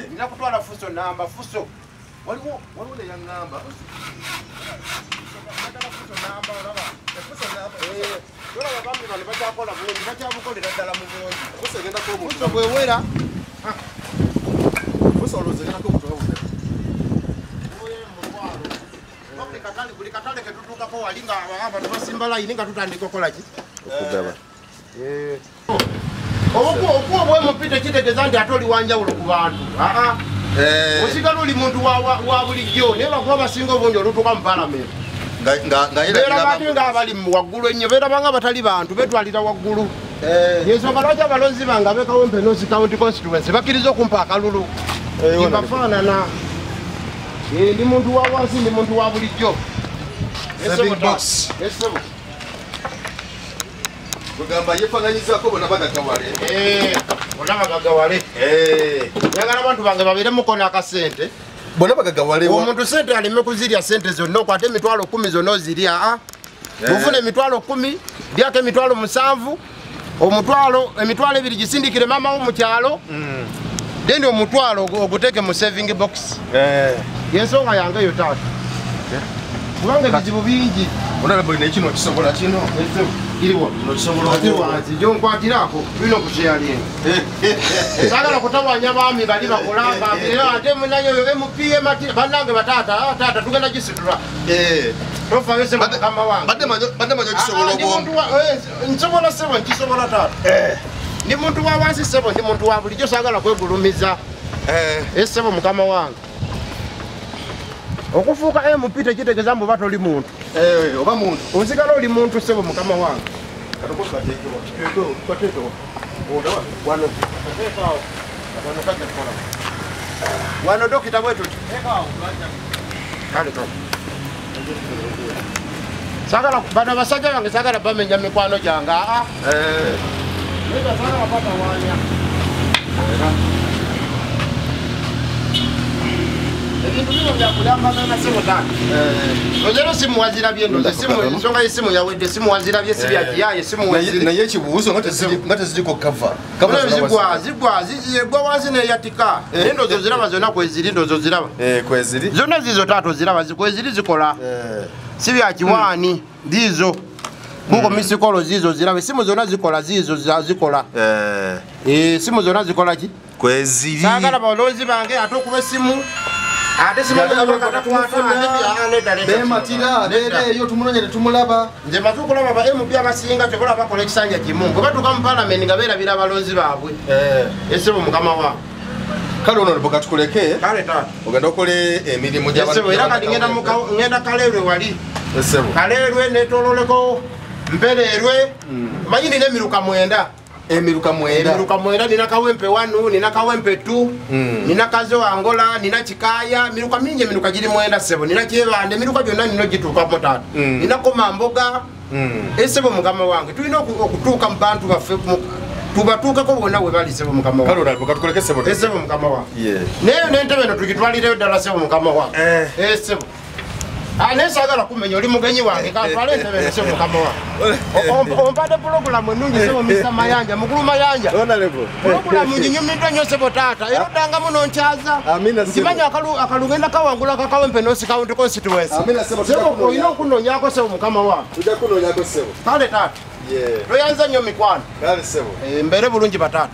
nina kutwala fuso namba fuso waliwo neya namba olaba bambi bano bakyakola bulungi bakyabukolera ddala mu bulungi fuso bwewera fuso olwozegerako obutwawude buli katale ketutuukako wali nga abantu basimba layini nga tutandika okukola ki okugaba okuwa obwemupite kitegeeza nti ate oli wanjawulo ku bantu osigala oli muntu wa bulijjo naye lwakuba basinga obungi olutuuka mu palamenti beerabate nga abali waggulu ennyo beerabanga batali bantu betwalira waggulu yensonga lwaki abalonzi bange abekawempe North County constituency bakkiriza okumpa akalulu mbafaanana ndi muntu wa wansi ndi muntu wa bulijjo kugamba yefaananyizako bona bagagawale bona bagagawale njagala abantu bange babeere mukono akasente bona bagagawale omuntu sente aleme kuzirya sente zonna okwate emitwalo 10 zonna ozirya ufune emitwalo 10 lyako emitwalo 7 emitwalo 2 gisindikire mama wo mu kyalo dendi omutwalo oguteeke mu saving box yensonga yange eyo taata kubanga ebizibu bingi kino kisobola kino kiriwo gyonkwatirako tulina okusheyalinga sagala kutabwanya baami bali bakolanga ate munayo mpm bannange bataata tugenda gisitula tofayo sebo mukama wange badde manyo kisobola obwongo nsobola sebo nkisobola taata ndi muntu wa wansi sebo ndi muntu wa bulijjo sagala kwegulumiza esebo mukama wange okufuuka MP tekitegeeza mbu batoli muntu oba muntu osigala oli muntu sebo mukama wange wano dokita bwetu sagala bano basajja bange sagala bamenya mikwano gyange sagala batawanya bintu bino byakulambagana na simu tatu. Ojero simu wazirabye ndo simu nsonga y'esimu yawedde simu wazirabye si byakiyaye simu wazirabye. Naye ekibuuzo ngate ziriko cover. Zigwa zigwa wazine yatika. Endo zo ziraba zona kweziri ndo zo ziraba. Kweziri. Zona zizo tatu ziraba kweziri zikola. Si byakiwani ndizo. Kuko misikolo zizo ziraba simu zona zikola zizo zikola. Simu zona zikola ki? Kweziri. Sagala balonzi bange atokube simu. Ate simu bematira yo tumunonye tumulaba nze matukola baba MP abasinga tekola bakola ekisanja kimu ngoba tukampalament nga beerabira abalonzi baabwe esebo mukama wa kale ono liboka tukuleke kale tata ogenda okole emirimu gy'abantu era kati ngenda Kaleerwe wali esebo Kaleerwe netololeko Mpereerwe manyi nina emiruka mwenda emiruka mwenda nina Kawempe 1 nina Kawempe 2 nina Kazo Angola nina Chikaya miruka mingi miruka giri mwenda sebo nina Kyebande miruka gyonna nino gituuka mu tatu nina Komamboga esebo mukama wange tulina okutuuka mu bantu baffe tubatuukeko bonna we bali sebo mukama wange kale olabika tukoleke sebo esebo mukama wange neyo n'entebe eno tugitwalireyo ddala sebo mukama wange esebo nesagala kumenya oli mugenyi wange katwale entebe eno sebo mukama wange ompadde pulogulamu ennungi sebo Mr. Mayanja mukulu Mayanja pulogulamu nginyumiddwa nnyo sebo taata era oddangamu nonkyaza nkimanya akalugenda kawangula kakawempe nosi county constituency sebo olina okunoonyako sebo mukama wange kale taata toyanza nnyo mikwano mbeere bulungi bataata